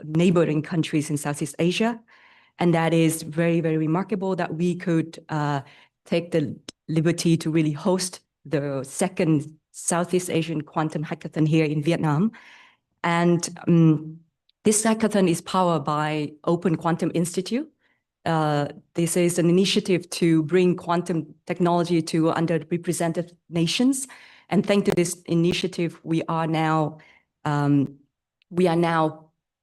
neighboring countries in Southeast Asia. And that is very, very remarkable that we could take the liberty to really host the second Southeast Asian Quantum Hackathon here in Vietnam. And this hackathon is powered by Open Quantum Institute. This is an initiative to bring quantum technology to underrepresented nations. And thanks to this initiative, we are now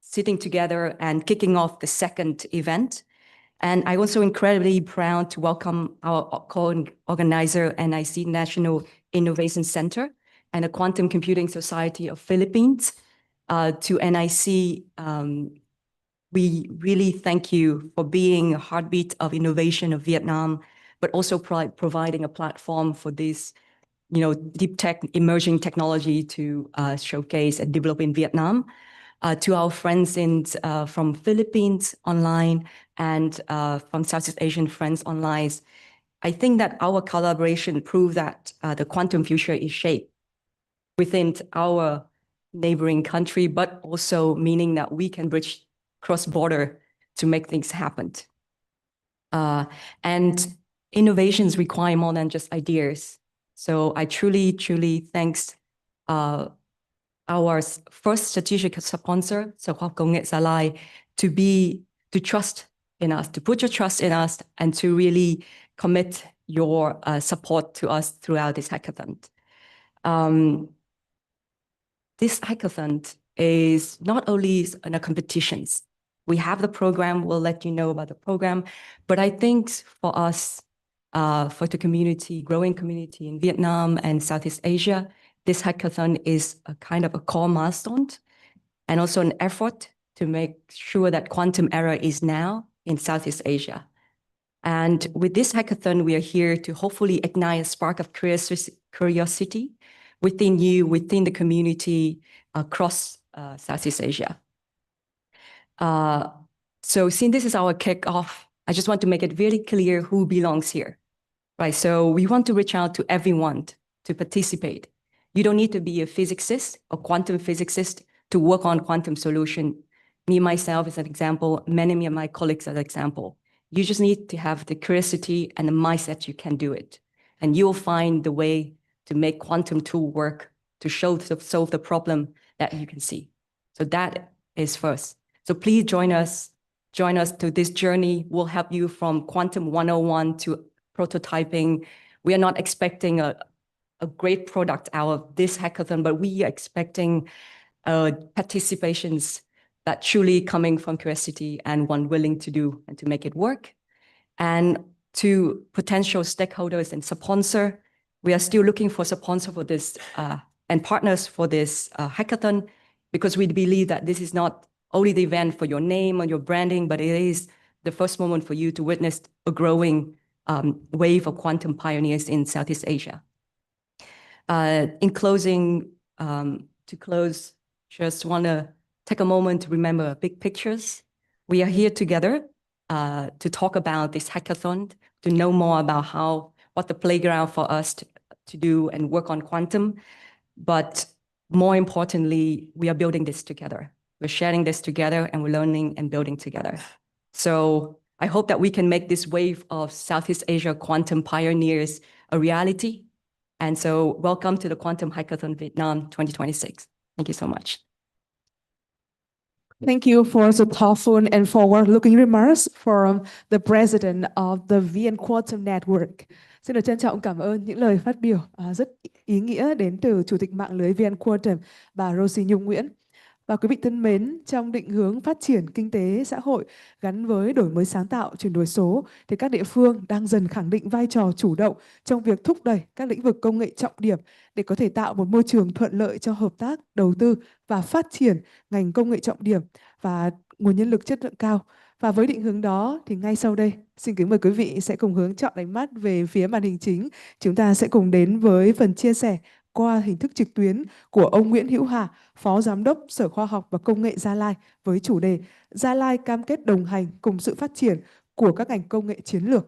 sitting together and kicking off the second event. And I'm also incredibly proud to welcome our co-organizer, NIC National Innovation Center and the Quantum Computing Society of Philippines. To NIC, we really thank you for being a heartbeat of innovation of Vietnam, but also providing a platform for this, deep tech, emerging technology to showcase and develop in Vietnam. To our friends from Philippines online and from Southeast Asian friends online, I think that our collaboration proves that the quantum future is shaped within our neighboring country, but also meaning that we can bridge cross-border to make things happen. And innovations require more than just ideas. So I truly, truly thanks our first strategic sponsor, so Khoa học Công nghệ Gia Lai, to trust in us, to put your trust in us, and to really commit your support to us throughout this hackathon. This hackathon is not only in a competitions. We have the program, we'll let you know about the program, but I think for us, for the community, growing community in Vietnam and Southeast Asia, this hackathon is a kind of a core milestone and also an effort to make sure that quantum era is now in Southeast Asia. And with this hackathon, we are here to hopefully ignite a spark of curiosity within you, within the community across Southeast Asia. So since this is our kickoff, I just want to make it very clear who belongs here, right? So we want to reach out to everyone to participate. You don't need to be a physicist or quantum physicist to work on quantum solution. Me, myself, as an example, many of my colleagues as an example. You just need to have the curiosity and the mindset you can do it. And you'll find the way to make quantum tool work to solve the problem that you can see. So that is first. So please join us to this journey. We'll help you from Quantum 101 to prototyping. We are not expecting a great product out of this hackathon, but we are expecting participations that truly coming from curiosity and one willing to do and to make it work. And to potential stakeholders and sponsor, we are still looking for sponsor for this and partners for this hackathon, because we believe that this is not only the event for your name or your branding, but it is the first moment for you to witness a growing wave of quantum pioneers in Southeast Asia. In closing, to close, just want to take a moment to remember big pictures. We are here together to talk about this hackathon, to know more about what the playground for us to do and work on quantum. But more importantly, we are building this together. We're sharing this together and we're learning and building together. So I hope that we can make this wave of Southeast Asia quantum pioneers a reality. And so welcome to the Quantum Hackathon Vietnam 2026. Thank you so much. Thank you for the thoughtful and forward-looking remarks from the president of the VN Quantum Network. Xin được trân trọng cảm ơn những lời phát biểu rất ý nghĩa đến từ Chủ tịch mạng lưới VN Quantum, bà Rosie Nhung Nguyễn. Và quý vị thân mến, trong định hướng phát triển kinh tế xã hội gắn với đổi mới sáng tạo, chuyển đổi số, thì các địa phương đang dần khẳng định vai trò chủ động trong việc thúc đẩy các lĩnh vực công nghệ trọng điểm để có thể tạo một môi trường thuận lợi cho hợp tác, đầu tư và phát triển ngành công nghệ trọng điểm và nguồn nhân lực chất lượng cao. Và với định hướng đó thì ngay sau đây, xin kính mời quý vị sẽ cùng hướng chọn ánh mắt về phía màn hình chính. Chúng ta sẽ cùng đến với phần chia sẻ qua hình thức trực tuyến của ông Nguyễn Hữu Hà, Phó Giám đốc Sở Khoa học và Công nghệ Gia Lai với chủ đề Gia Lai cam kết đồng hành cùng sự phát triển của các ngành công nghệ chiến lược.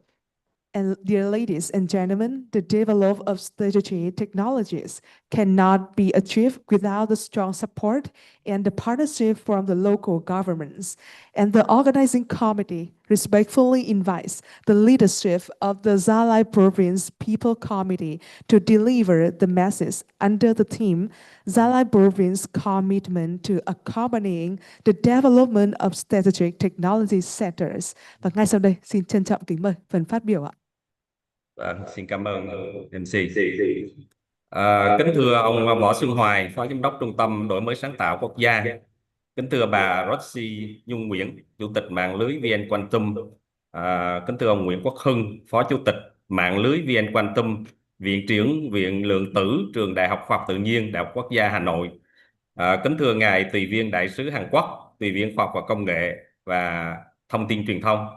And dear ladies and gentlemen, the development of strategic technologies cannot be achieved without the strong support and the partnership from the local governments. And the organizing committee respectfully invites the leadership of the Gia Lai Province People Committee to deliver the message under the theme Gia Lai Province Commitment to Accompanying the Development of Strategic Technology Sectors. Và ngay sau đây, xin trân trọng kính mời phần phát biểu ạ. Xin cảm ơn MC. Kính thưa ông Võ Xuân Hoài, Phó Giám đốc Trung tâm Đổi mới sáng tạo quốc gia. Kính thưa bà Roxy Nhung Nguyễn, Chủ tịch mạng lưới VN Quantum. Kính thưa ông Nguyễn Quốc Hưng, Phó Chủ tịch mạng lưới VN Quantum, Viện trưởng Viện Lượng tử, Trường Đại học Khoa học Tự nhiên, Đại học Quốc gia Hà Nội. Kính thưa ngài Tùy viên Đại sứ Hàn Quốc, Tùy viên Khoa học và Công nghệ và Thông tin Truyền thông.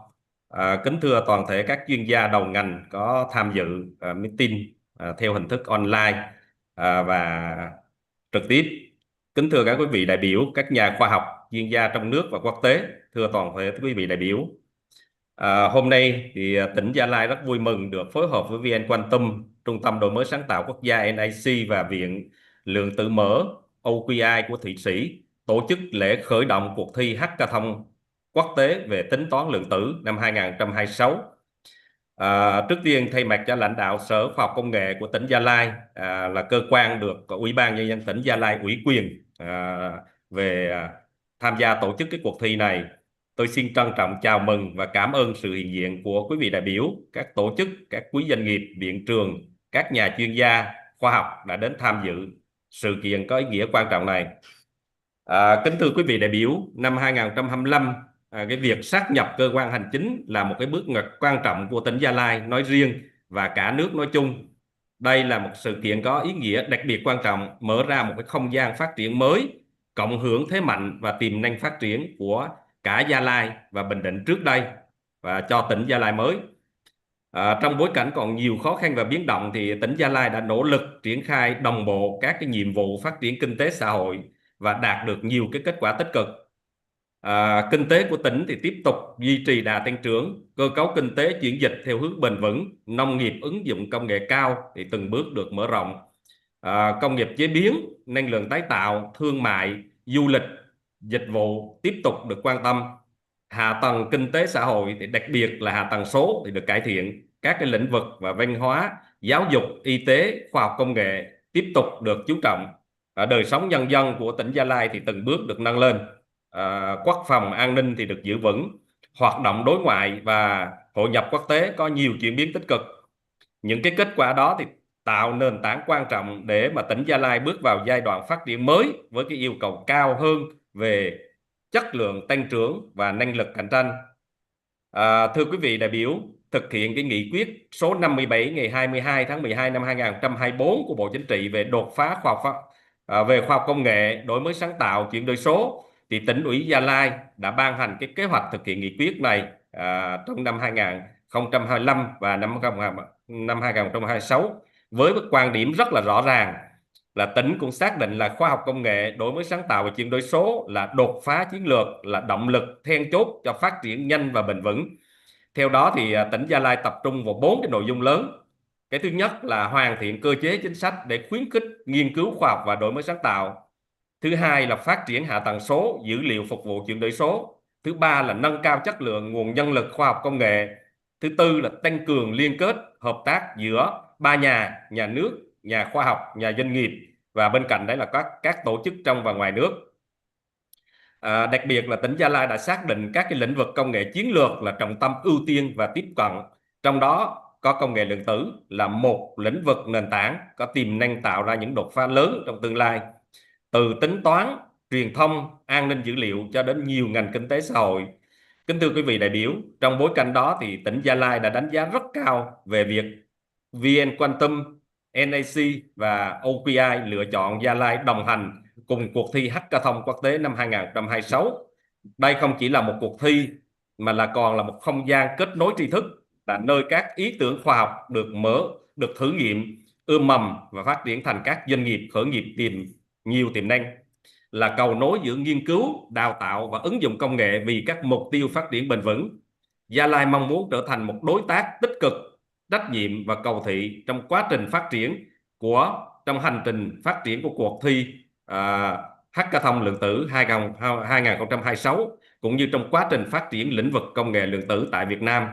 Kính thưa toàn thể các chuyên gia đầu ngành có tham dự meeting theo hình thức online và trực tiếp. Kính thưa các quý vị đại biểu, các nhà khoa học, chuyên gia trong nước và quốc tế, thưa toàn thể quý vị đại biểu. Hôm nay thì tỉnh Gia Lai rất vui mừng được phối hợp với VN Quantum, Trung tâm Đổi mới sáng tạo quốc gia NIC và Viện Lượng tử mở OQI của Thụy Sĩ tổ chức lễ khởi động cuộc thi hackathon quốc tế về tính toán lượng tử năm 2026. Trước tiên thay mặt cho lãnh đạo Sở Khoa học Công nghệ của tỉnh Gia Lai, là cơ quan được Ủy ban Nhân dân tỉnh Gia Lai ủy quyền về tham gia tổ chức cái cuộc thi này, tôi xin trân trọng chào mừng và cảm ơn sự hiện diện của quý vị đại biểu, các tổ chức, các quý doanh nghiệp, viện trường, các nhà chuyên gia khoa học đã đến tham dự sự kiện có ý nghĩa quan trọng này. Kính thưa quý vị đại biểu, năm 2025, cái việc sát nhập cơ quan hành chính là một cái bước ngoặt quan trọng của tỉnh Gia Lai nói riêng và cả nước nói chung. Đây là một sự kiện có ý nghĩa đặc biệt quan trọng, mở ra một cái không gian phát triển mới, cộng hưởng thế mạnh và tiềm năng phát triển của cả Gia Lai và Bình Định trước đây và cho tỉnh Gia Lai mới. Trong bối cảnh còn nhiều khó khăn và biến động thì tỉnh Gia Lai đã nỗ lực triển khai đồng bộ các cái nhiệm vụ phát triển kinh tế xã hội và đạt được nhiều cái kết quả tích cực. Kinh tế của tỉnh thì tiếp tục duy trì đà tăng trưởng, cơ cấu kinh tế chuyển dịch theo hướng bền vững, nông nghiệp ứng dụng công nghệ cao thì từng bước được mở rộng. Công nghiệp chế biến, năng lượng tái tạo, thương mại, du lịch, dịch vụ tiếp tục được quan tâm. Hạ tầng kinh tế xã hội thì đặc biệt là hạ tầng số thì được cải thiện. Các cái lĩnh vực và văn hóa, giáo dục, y tế, khoa học công nghệ tiếp tục được chú trọng. Đời sống nhân dân của tỉnh Gia Lai thì từng bước được nâng lên. Quốc phòng an ninh thì được giữ vững, hoạt động đối ngoại và hội nhập quốc tế có nhiều chuyển biến tích cực. Những cái kết quả đó thì tạo nền tảng quan trọng để mà tỉnh Gia Lai bước vào giai đoạn phát triển mới với cái yêu cầu cao hơn về chất lượng tăng trưởng và năng lực cạnh tranh. Thưa quý vị đại biểu, thực hiện cái nghị quyết số 57 ngày 22 tháng 12 năm 2024 của Bộ Chính trị về đột phá về khoa học công nghệ, đổi mới sáng tạo, chuyển đổi số, thì tỉnh ủy Gia Lai đã ban hành cái kế hoạch thực hiện nghị quyết này trong năm 2025 và năm 2026 với quan điểm rất là rõ ràng là tỉnh cũng xác định là khoa học công nghệ, đổi mới sáng tạo và chuyển đổi số là đột phá chiến lược, là động lực then chốt cho phát triển nhanh và bền vững. Theo đó thì tỉnh Gia Lai tập trung vào 4 cái nội dung lớn. Cái thứ nhất là hoàn thiện cơ chế chính sách để khuyến khích nghiên cứu khoa học và đổi mới sáng tạo. Thứ hai là phát triển hạ tầng số, dữ liệu phục vụ chuyển đổi số. Thứ ba là nâng cao chất lượng nguồn nhân lực khoa học công nghệ. Thứ tư là tăng cường liên kết, hợp tác giữa ba nhà nước, nhà khoa học, nhà doanh nghiệp và bên cạnh đấy là các tổ chức trong và ngoài nước. Đặc biệt là tỉnh Gia Lai đã xác định các cái lĩnh vực công nghệ chiến lược là trọng tâm ưu tiên và tiếp cận. Trong đó có công nghệ lượng tử là một lĩnh vực nền tảng có tiềm năng tạo ra những đột phá lớn trong tương lai. Từ tính toán, truyền thông, an ninh dữ liệu cho đến nhiều ngành kinh tế xã hội. Kính thưa quý vị đại biểu, trong bối cảnh đó thì tỉnh Gia Lai đã đánh giá rất cao về việc VN Quantum, NIC và OQI lựa chọn Gia Lai đồng hành cùng cuộc thi hackathon quốc tế năm 2026. Đây không chỉ là một cuộc thi mà còn là một không gian kết nối tri thức, là nơi các ý tưởng khoa học được thử nghiệm, ươm mầm và phát triển thành các doanh nghiệp khởi nghiệp nhiều tiềm năng, là cầu nối giữa nghiên cứu, đào tạo và ứng dụng công nghệ vì các mục tiêu phát triển bền vững. Gia Lai mong muốn trở thành một đối tác tích cực, trách nhiệm và cầu thị trong quá trình phát triển trong hành trình phát triển của cuộc thi Hackathon lượng tử 2026 cũng như trong quá trình phát triển lĩnh vực công nghệ lượng tử tại Việt Nam.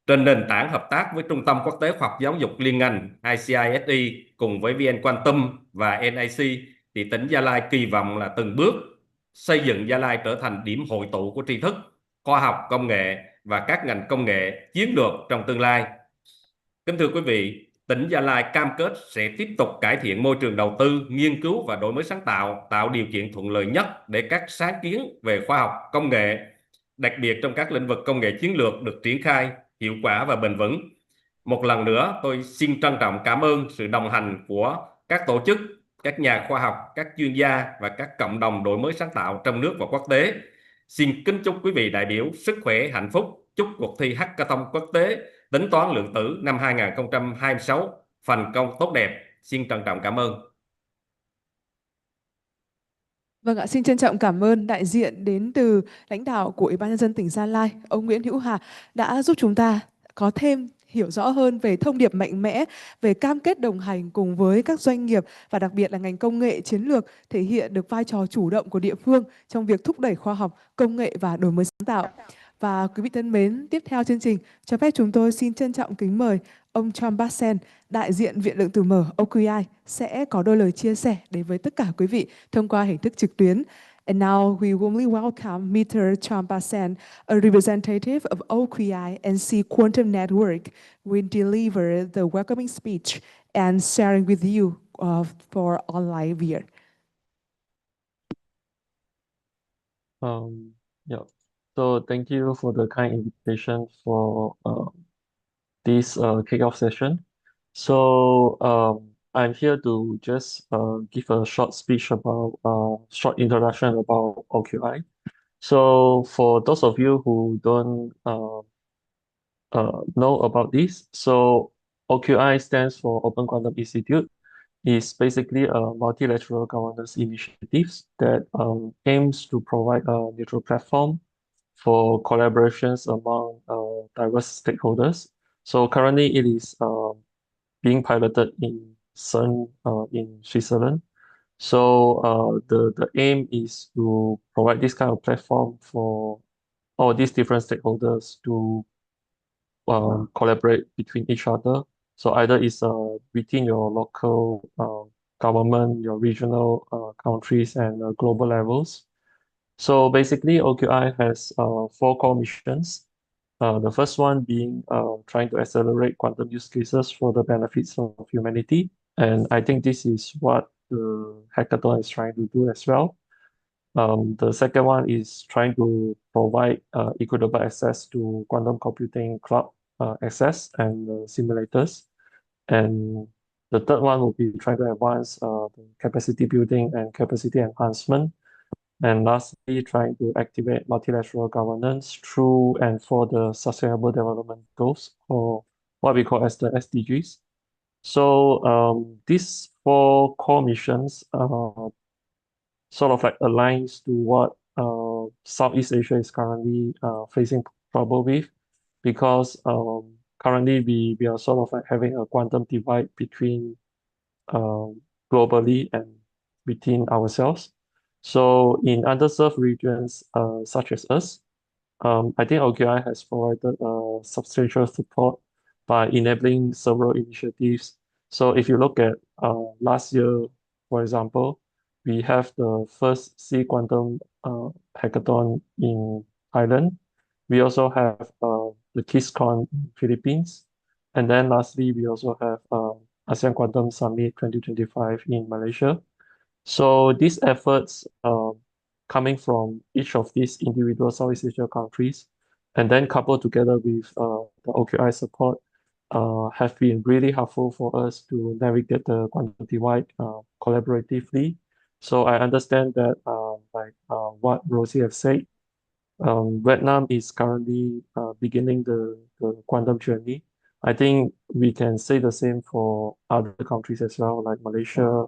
Trên nền tảng hợp tác với Trung tâm Quốc tế Khoa học Giáo dục Liên ngành ICISE cùng với VN Quantum và NIC thì tỉnh Gia Lai kỳ vọng là từng bước xây dựng Gia Lai trở thành điểm hội tụ của tri thức, khoa học, công nghệ và các ngành công nghệ chiến lược trong tương lai. Kính thưa quý vị, tỉnh Gia Lai cam kết sẽ tiếp tục cải thiện môi trường đầu tư, nghiên cứu và đổi mới sáng tạo, tạo điều kiện thuận lợi nhất để các sáng kiến về khoa học, công nghệ, đặc biệt trong các lĩnh vực công nghệ chiến lược được triển khai hiệu quả và bền vững. Một lần nữa, tôi xin trân trọng cảm ơn sự đồng hành của các tổ chức, các nhà khoa học, các chuyên gia và các cộng đồng đổi mới sáng tạo trong nước và quốc tế. Xin kính chúc quý vị đại biểu sức khỏe, hạnh phúc, chúc cuộc thi Hackathon quốc tế tính toán lượng tử năm 2026 thành công tốt đẹp. Xin trân trọng cảm ơn. Vâng ạ, xin trân trọng cảm ơn đại diện đến từ lãnh đạo của Ủy ban nhân dân tỉnh Gia Lai, ông Nguyễn Hữu Hà đã giúp chúng ta có thêm hiểu rõ hơn về thông điệp mạnh mẽ, về cam kết đồng hành cùng với các doanh nghiệp và đặc biệt là ngành công nghệ chiến lược thể hiện được vai trò chủ động của địa phương trong việc thúc đẩy khoa học, công nghệ và đổi mới sáng tạo. Và quý vị thân mến, tiếp theo chương trình, cho phép chúng tôi xin trân trọng kính mời ông John Bassen, đại diện Viện Lượng tử mở OQI sẽ có đôi lời chia sẻ đến với tất cả quý vị thông qua hình thức trực tuyến. And now we warmly welcome Mr. John Bassen, a representative of OQI and C Quantum Network, will deliver the welcoming speech and sharing with you for online viewer. Yeah. So thank you for the kind invitation for this kickoff session. So I'm here to just give a short speech about short introduction about OQI. So for those of you who don't know about this, so OQI stands for Open Quantum Institute. It's basically a multilateral governance initiative that aims to provide a neutral platform for collaborations among diverse stakeholders. So currently it is being piloted in CERN in Switzerland. So the aim is to provide this kind of platform for all these different stakeholders to collaborate between each other. So either it's within your local government, your regional countries, and global levels. So basically, OQI has 4 core missions. The first one being trying to accelerate quantum use cases for the benefits of humanity. And I think this is what the hackathon is trying to do as well. The second one is trying to provide equitable access to quantum computing cloud access and simulators. And the third one will be trying to advance the capacity building and capacity enhancement. And lastly, trying to activate multilateral governance through and for the Sustainable Development Goals, or what we call as the SDGs. So these 4 core missions sort of like aligns to what Southeast Asia is currently facing trouble with, because currently we are sort of like having a quantum divide between globally and between ourselves. So in underserved regions such as us, I think OQI has provided substantial support by enabling several initiatives. So if you look at last year, for example, we have the first C Quantum hackathon in Thailand. We also have the KissCon in Philippines. And then lastly, we also have ASEAN Quantum Summit 2025 in Malaysia. So these efforts coming from each of these individual Southeast Asia countries, and then coupled together with the OQI support, have been really helpful for us to navigate the quantum divide collaboratively. So I understand that, like what Rosie has said, Vietnam is currently beginning the quantum journey. I think we can say the same for other countries as well, like Malaysia,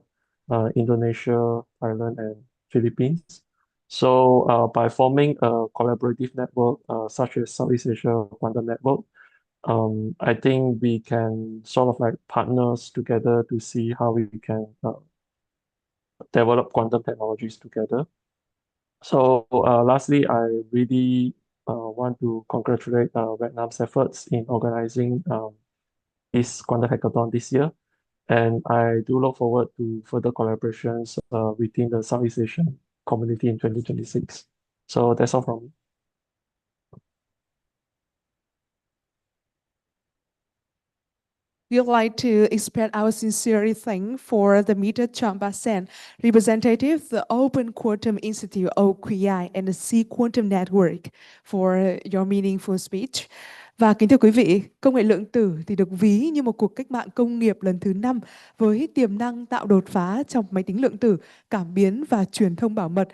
Indonesia, Thailand, and Philippines. So by forming a collaborative network such as Southeast Asia Quantum Network, I think we can sort of like partners together to see how we can develop quantum technologies together. So lastly, I really want to congratulate Vietnam's efforts in organizing this quantum hackathon this year. And I do look forward to further collaborations within the Southeast Asian community in 2026. So that's all from me. We would like to express our sincere thanks for the Mr. Chang Ba-sen, representative of the Open Quantum Institute, OQI, and the C Quantum Network for your meaningful speech. Và kính thưa quý vị, công nghệ lượng tử thì được ví như một cuộc cách mạng công nghiệp lần thứ 5 với tiềm năng tạo đột phá trong máy tính lượng tử, cảm biến và truyền thông bảo mật.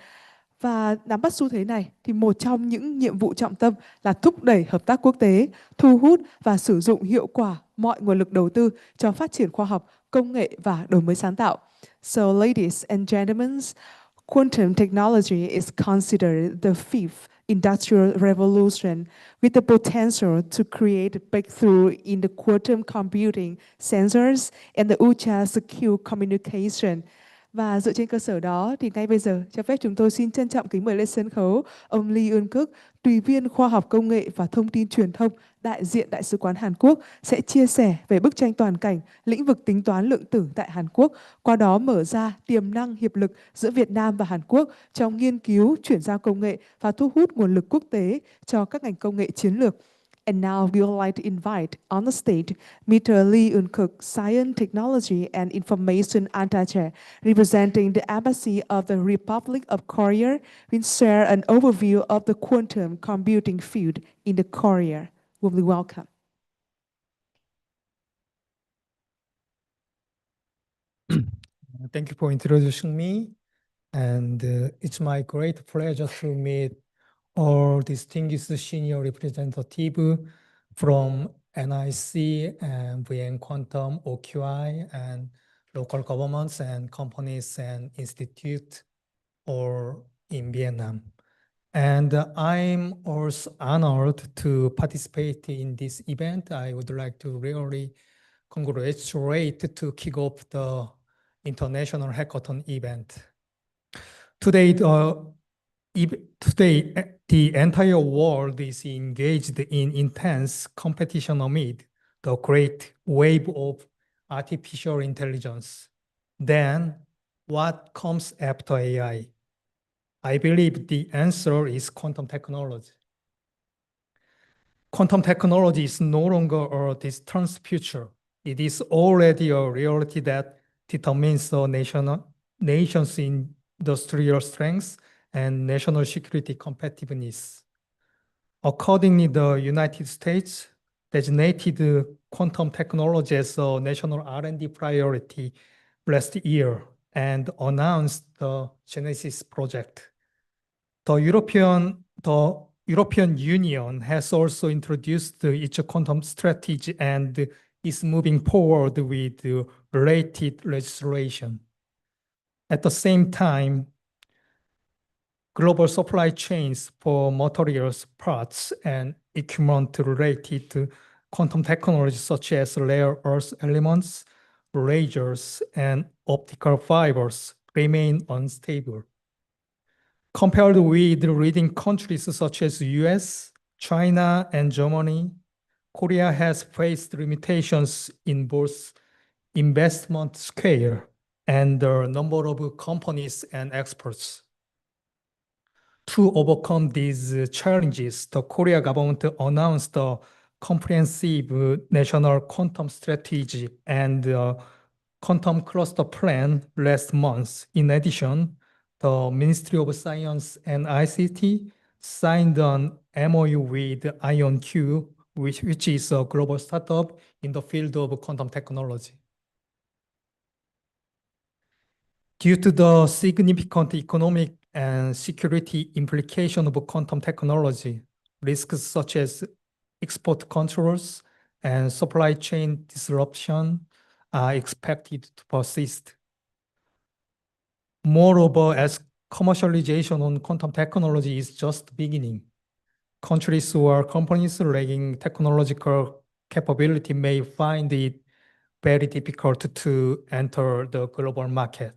Và nắm bắt xu thế này thì một trong những nhiệm vụ trọng tâm là thúc đẩy hợp tác quốc tế, thu hút và sử dụng hiệu quả mọi nguồn lực đầu tư cho phát triển khoa học, công nghệ và đổi mới sáng tạo. So ladies and gentlemen, quantum technology is considered the fifth industrial revolution with the potential to create a breakthrough in the quantum computing, sensors, and the ultra secure communication. Và dựa trên cơ sở đó thì ngay bây giờ cho phép chúng tôi xin trân trọng kính mời lên sân khấu ông Lee Eun-keuk, Tùy viên Khoa học Công nghệ và Thông tin Truyền thông, đại diện Đại sứ quán Hàn Quốc sẽ chia sẻ về bức tranh toàn cảnh lĩnh vực tính toán lượng tử tại Hàn Quốc, qua đó mở ra tiềm năng hiệp lực giữa Việt Nam và Hàn Quốc trong nghiên cứu, chuyển giao công nghệ và thu hút nguồn lực quốc tế cho các ngành công nghệ chiến lược. And now we would like to invite on the stage Mr. Lee Eun-keuk, Science, Technology and Information Attaché, representing the Embassy of the Republic of Korea, will share an overview of the quantum computing field in the Korea. Warmly welcome. Thank you for introducing me. And it's my great pleasure to meet all distinguished senior representatives from NIC and VN Quantum, OQI, and local governments and companies and institutes or in Vietnam. And I'm also honored to participate in this event. I would like to really congratulate to kick off the International Hackathon event. Today, the entire world is engaged in intense competition amid the great wave of artificial intelligence. Then, what comes after AI? I believe the answer is quantum technology. Quantum technology is no longer a distant future. It is already a reality that determines the nation's industrial strengths and national security competitiveness. Accordingly, the United States designated quantum technology as a national R&D priority last year and announced the Genesis project. The European Union has also introduced its quantum strategy and is moving forward with related legislation. At the same time, global supply chains for materials, parts, and equipment related to quantum technology, such as rare earth elements, lasers, and optical fibers, remain unstable. Compared with leading countries such as the US, China, and Germany, Korea has faced limitations in both investment scale and the number of companies and experts. To overcome these challenges, the Korea government announced a comprehensive national quantum strategy and quantum cluster plan last month. In addition, the Ministry of Science and ICT signed an MOU with IonQ, which is a global startup in the field of quantum technology. Due to the significant economic and security implication of quantum technology, risks such as export controls and supply chain disruption are expected to persist. Moreover, as commercialization on quantum technology is just beginning, countries or companies lacking technological capability may find it very difficult to enter the global market.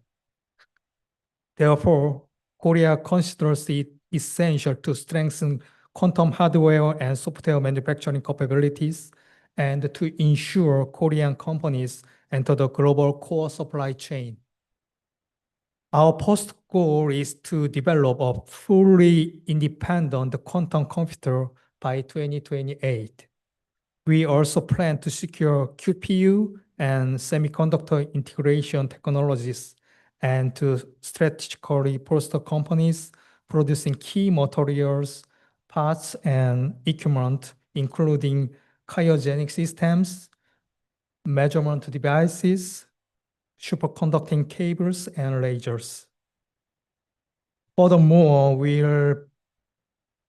Therefore, Korea considers it essential to strengthen quantum hardware and software manufacturing capabilities and to ensure Korean companies enter the global core supply chain. Our post goal is to develop a fully independent quantum computer by 2028. We also plan to secure QPU and semiconductor integration technologies and to strategically foster companies producing key materials, parts, and equipment, including cryogenic systems, measurement devices, superconducting cables, and lasers. Furthermore, we'll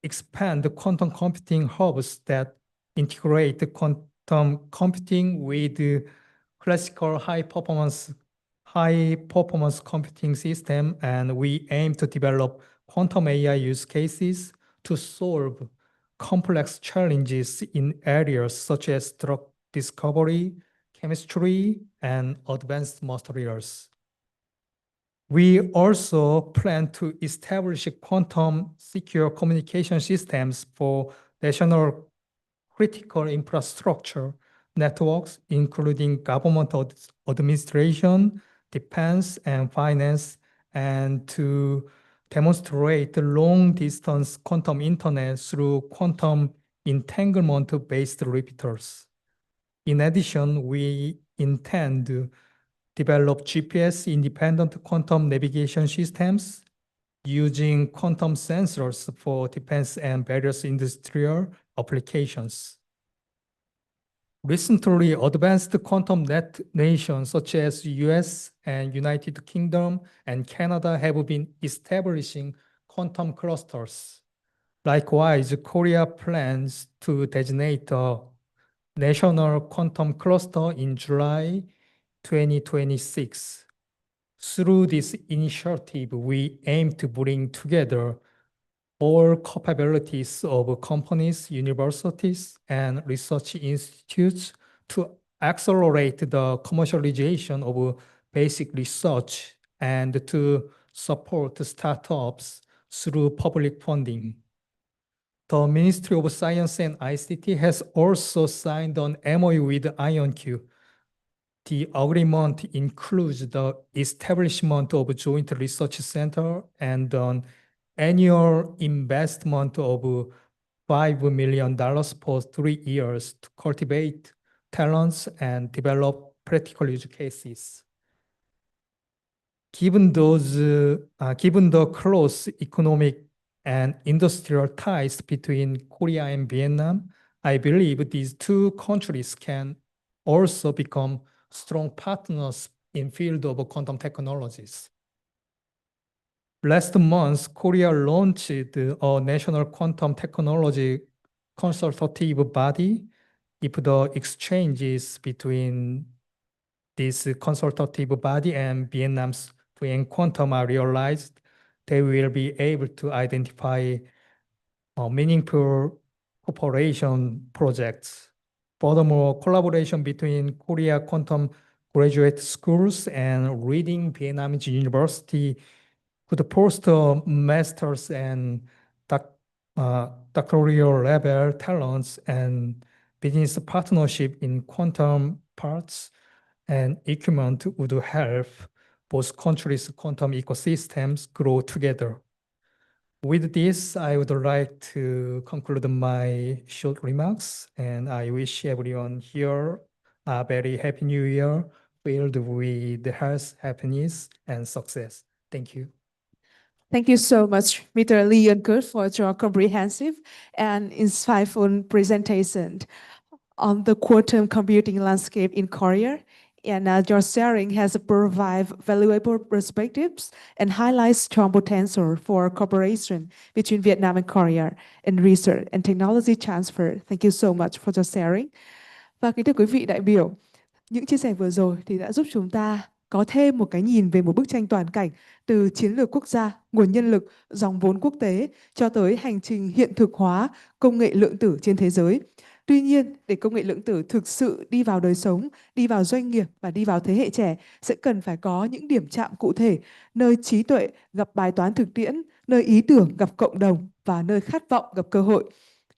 expand the quantum computing hubs that integrate the quantum computing with the classical high performance computing system, and we aim to develop quantum AI use cases to solve complex challenges in areas such as drug discovery, chemistry, and advanced materials. We also plan to establish quantum secure communication systems for national critical infrastructure networks, including government administration, defense, and finance, and to demonstrate long-distance quantum internet through quantum entanglement-based repeaters. In addition, we intend to develop GPS-independent quantum navigation systems using quantum sensors for defense and various industrial applications. Recently, advanced quantum net nations such as US and United Kingdom and Canada have been establishing quantum clusters. Likewise, Korea plans to designate a national quantum cluster in July 2026. Through this initiative, we aim to bring together all capabilities of companies, universities, and research institutes to accelerate the commercialization of basic research and to support startups through public funding. The Ministry of Science and ICT has also signed an MOU with IonQ. The agreement includes the establishment of a joint research center and an annual investment of $5 million for 3 years to cultivate talents and develop practical use cases. Given the close economic and industrial ties between Korea and Vietnam, I believe these two countries can also become strong partners in field of quantum technologies. Last month, Korea launched a national quantum technology consultative body. If the exchanges between this consultative body and Vietnam's Vien Quantum are realized, they will be able to identify meaningful cooperation projects. Furthermore, collaboration between Korea quantum graduate schools and leading Vietnamese university could foster master's and doctoral level talents and business partnership in quantum parts and equipment would help both countries' quantum ecosystems grow together. With this, I would like to conclude my short remarks, and I wish everyone here a very happy new year filled with health, happiness, and success. Thank you. Thank you so much, Mr. Lee Eun-keut, for your comprehensive and insightful presentation on the quantum computing landscape in Korea. And your sharing has provided valuable perspectives and highlights strong potential for cooperation between Vietnam and Korea in research and technology transfer. Thank you so much for your sharing. Và kính thưa quý vị đại biểu, những chia sẻ vừa rồi thì đã giúp chúng ta có thêm một cái nhìn về một bức tranh toàn cảnh từ chiến lược quốc gia, nguồn nhân lực, dòng vốn quốc tế cho tới hành trình hiện thực hóa công nghệ lượng tử trên thế giới. Tuy nhiên, để công nghệ lượng tử thực sự đi vào đời sống, đi vào doanh nghiệp và đi vào thế hệ trẻ sẽ cần phải có những điểm chạm cụ thể, nơi trí tuệ gặp bài toán thực tiễn, nơi ý tưởng gặp cộng đồng và nơi khát vọng gặp cơ hội.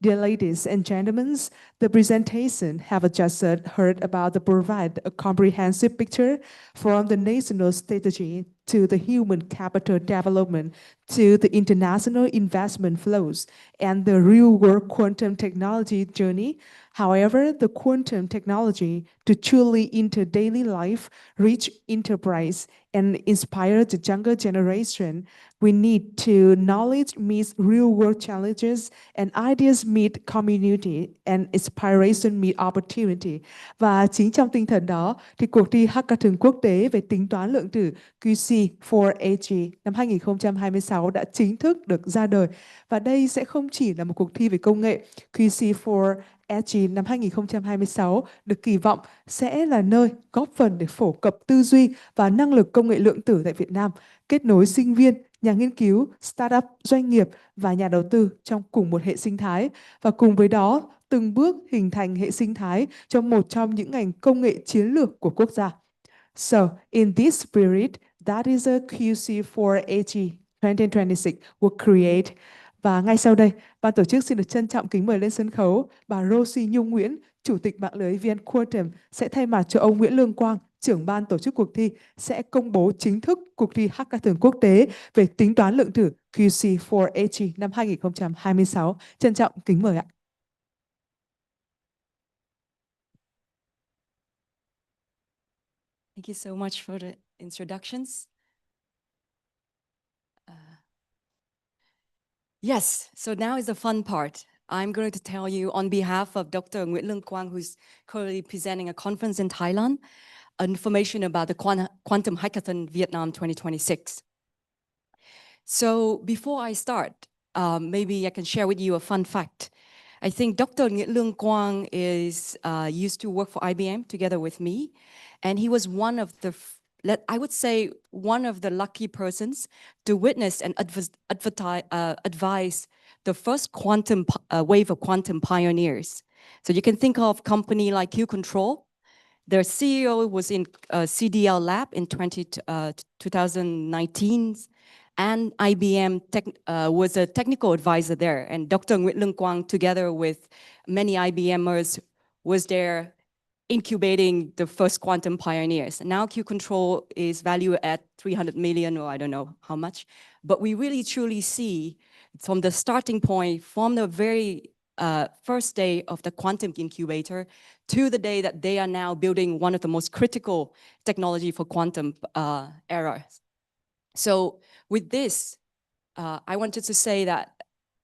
Dear ladies and gentlemen, the presentation have just heard about the provide a comprehensive picture from the national strategy to the human capital development to the international investment flows and the real-world quantum technology journey. However, the quantum technology to truly enter daily life, reach enterprise, and inspire the younger generation, we need to knowledge meets real-world challenges and ideas meet community and inspiration meet opportunity. Và chính trong tinh thần đó thì cuộc thi Hackathon quốc tế về tính toán lượng tử QC4SG năm 2026 đã chính thức được ra đời. Và đây sẽ không chỉ là một cuộc thi về công nghệ. QC4SG năm 2026 được kỳ vọng sẽ là nơi góp phần để phổ cập tư duy và năng lực công nghệ lượng tử tại Việt Nam, kết nối sinh viên, nhà nghiên cứu, startup, doanh nghiệp và nhà đầu tư trong cùng một hệ sinh thái, và cùng với đó từng bước hình thành hệ sinh thái cho một trong những ngành công nghệ chiến lược của quốc gia. So, in this spirit, that is a QC4SG 2026 will create. Và ngay sau đây, ban tổ chức xin được trân trọng kính mời lên sân khấu bà Rosie Nhung Nguyễn, Chủ tịch mạng lưới VN Quantum, sẽ thay mặt cho ông Nguyễn Lương Quang, trưởng ban tổ chức cuộc thi, sẽ công bố chính thức cuộc thi Hackathon quốc tế về tính toán lượng tử QC4SG năm 2026. Trân trọng kính mời ạ. Thank you so much for the introductions. Yes, so now is the fun part. I'm going to tell you on behalf of Dr. Nguyễn Lương Quang, who's currently presenting a conference in Thailand, information about the Quantum Hackathon Vietnam 2026. So before I start, maybe I can share with you a fun fact. I think Dr. Nguyễn Lương Quang is used to work for IBM together with me, and he was one of the, I would say, one of the lucky persons to witness and advise the first quantum wave of quantum pioneers. So you can think of company like Q-Control. Their CEO was in CDL Lab in 2019, and IBM was a technical advisor there. And Dr. Nguyễn Lương Quang, together with many IBMers, was there incubating the first quantum pioneers. Now Q-Control is valued at 300 million, or I don't know how much. But we really truly see from the starting point, from the very first day of the quantum incubator to the day that they are now building one of the most critical technology for quantum era. So with this, I wanted to say that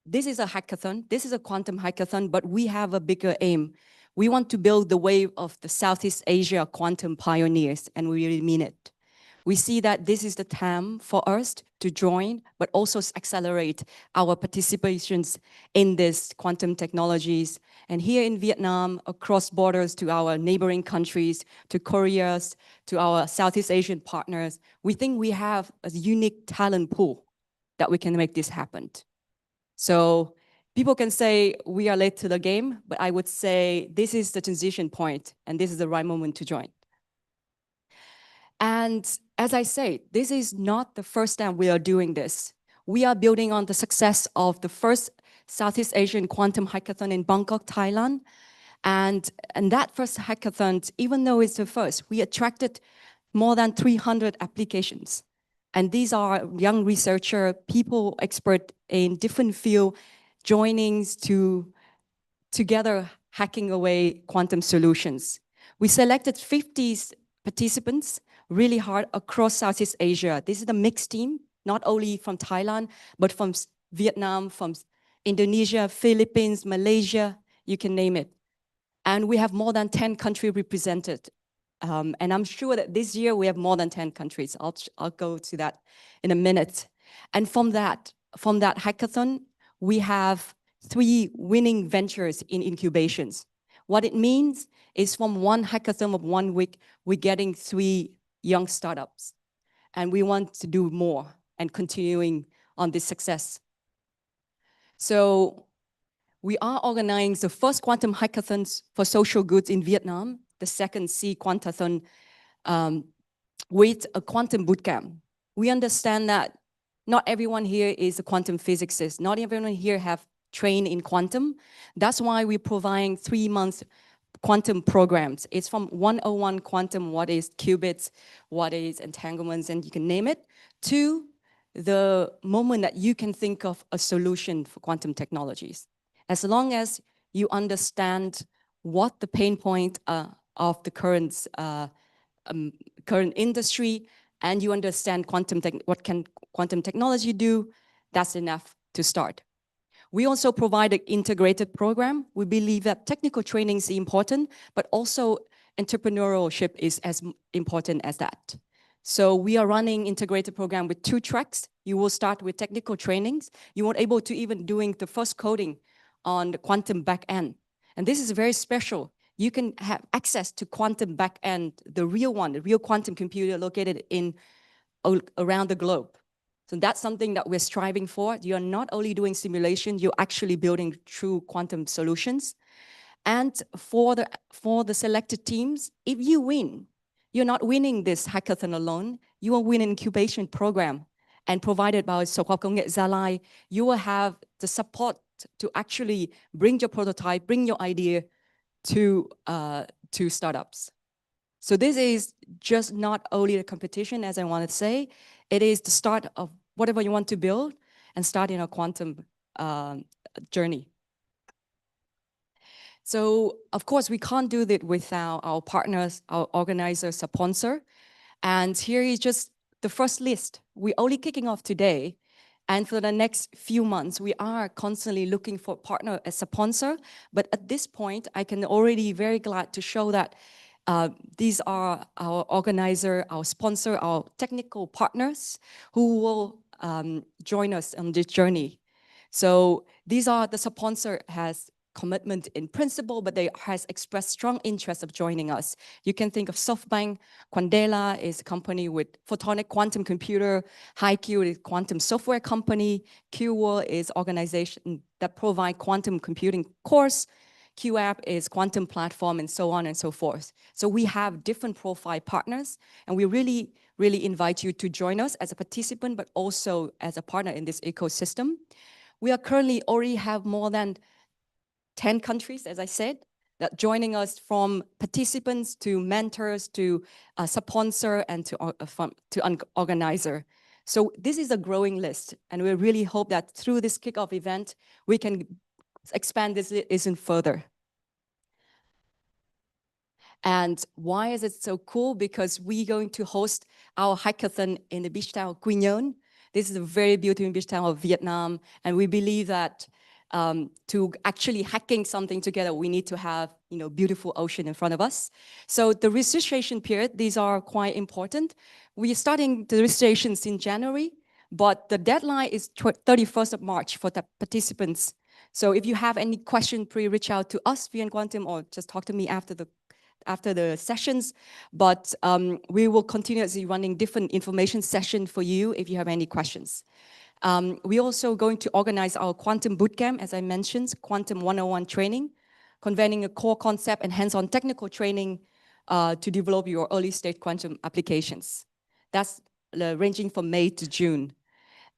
this is a hackathon, this is a quantum hackathon, but we have a bigger aim. We want to build the wave of the Southeast Asia quantum pioneers, and we really mean it. We see that this is the time for us to join, but also accelerate our participations in this quantum technologies. And here in Vietnam, across borders to our neighboring countries, to Korea, to our Southeast Asian partners, we think we have a unique talent pool that we can make this happen. So people can say we are late to the game, but I would say this is the transition point, and this is the right moment to join. And as I say, this is not the first time we are doing this. We are building on the success of the first Southeast Asian Quantum Hackathon in Bangkok, Thailand. And that first hackathon, even though it's the first, we attracted more than 300 applications. And these are young researcher, people expert in different fields, joining together hacking away quantum solutions. We selected 50 participants really hard across Southeast Asia. This is a mixed team, not only from Thailand, but from Vietnam, from Indonesia, Philippines, Malaysia, you can name it. And we have more than 10 countries represented. And I'm sure that this year we have more than 10 countries. I'll go to that in a minute. And from that hackathon, we have 3 winning ventures in incubations. What it means is from one hackathon of 1 week, we're getting 3 young startups. And we want to do more and continuing on this success. So We are organizing the first quantum hackathons for social goods in Vietnam, the second C Quantathon with a quantum bootcamp. We understand that not everyone here is a quantum physicist. Not everyone here have trained in quantum. That's why we're providing 3-month quantum programs. It's from 101 quantum, what is qubits, what is entanglements, and you can name it, to the moment that you can think of a solution for quantum technologies. As long as you understand what the pain point of the current industry, and you understand what can quantum technology do, that's enough to start. We also provide an integrated program. We believe that technical training is important, but also entrepreneurship is as important as that. So we are running integrated program with 2 tracks. You will start with technical trainings. You won't able to even doing the first coding on the quantum backend. And this is very special. You can have access to quantum backend, the real one, the real quantum computer located in around the globe. So that's something that we're striving for. You're not only doing simulation, you're actually building true quantum solutions. And for the selected teams, if you win, you're not winning this hackathon alone. You will win an incubation program. And provided by Sở Khoa học Công nghệ Gia Lai, you will have the support to actually bring your prototype, bring your idea to startups. So this is just not only a competition, as I want to say, it is the start of whatever you want to build and start in a quantum journey. So of course, we can't do that without our partners, our organizers, sponsor. And here is just the first list. We're only kicking off today. And for the next few months, we are constantly looking for a partner as a sponsor. But at this point, I can already very glad to show that these are our organizer, our sponsor, our technical partners who will join us on this journey. So these are the sponsor has commitment in principle, but they has expressed strong interest of joining us. You can think of SoftBank. Quandela is a company with photonic quantum computer. HiQ is quantum software company. QWorld is organization that provide quantum computing course. QApp is quantum platform, and so on and so forth. So we have different profile partners, and we really, really invite you to join us as a participant, but also as a partner in this ecosystem. We are currently already have more than 10 countries, as I said, that joining us, from participants to mentors to sponsor and to organizer. So this is a growing list, and we really hope that through this kickoff event, we can expand this even further. And why is it so cool? Because we're going to host our hackathon in the beach town of Quy Nhơn. This is a very beautiful beach town of Vietnam, and we believe that to actually hacking something together, we need to have beautiful ocean in front of us. So the registration period, these are quite important. We are starting the registrations in January, but the deadline is 31st of March for the participants. So if you have any question, please reach out to us, VN Quantum, or just talk to me after the sessions. But we will continuously running different information sessions for you if you have any questions. We're also going to organize our quantum bootcamp, as I mentioned, quantum 101 training, convening a core concept and hands-on technical training to develop your early stage quantum applications. That's ranging from May to June.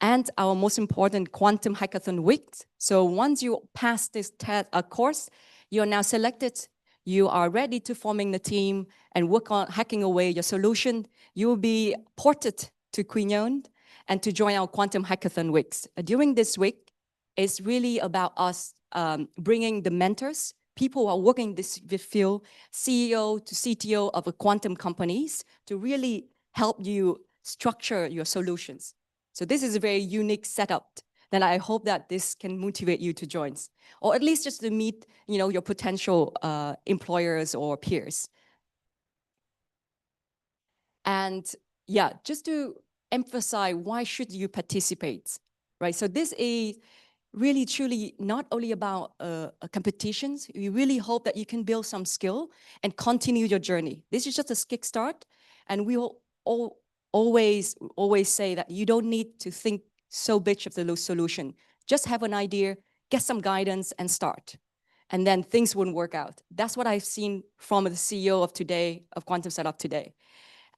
And our most important quantum hackathon week. So once you pass this course, you are now selected. You are ready to forming the team and work on hacking away your solution. You will be ported to Quy Nhơn and to join our quantum hackathon weeks. During this week, it's really about us bringing the mentors, people who are working in this field, CEO to CTO of quantum companies, to really help you structure your solutions. So this is a very unique setup that I hope that this can motivate you to join, or at least just to meet your potential employers or peers. And yeah, just to emphasize, why should you participate, right? So this is really truly not only about competitions. We really hope that you can build some skill and continue your journey. This is just a kickstart, and we will always say that you don't need to think so big of the solution. Just have an idea, get some guidance and start. And then things wouldn't work out. That's what I've seen from the CEO of today, of Quantum Setup today.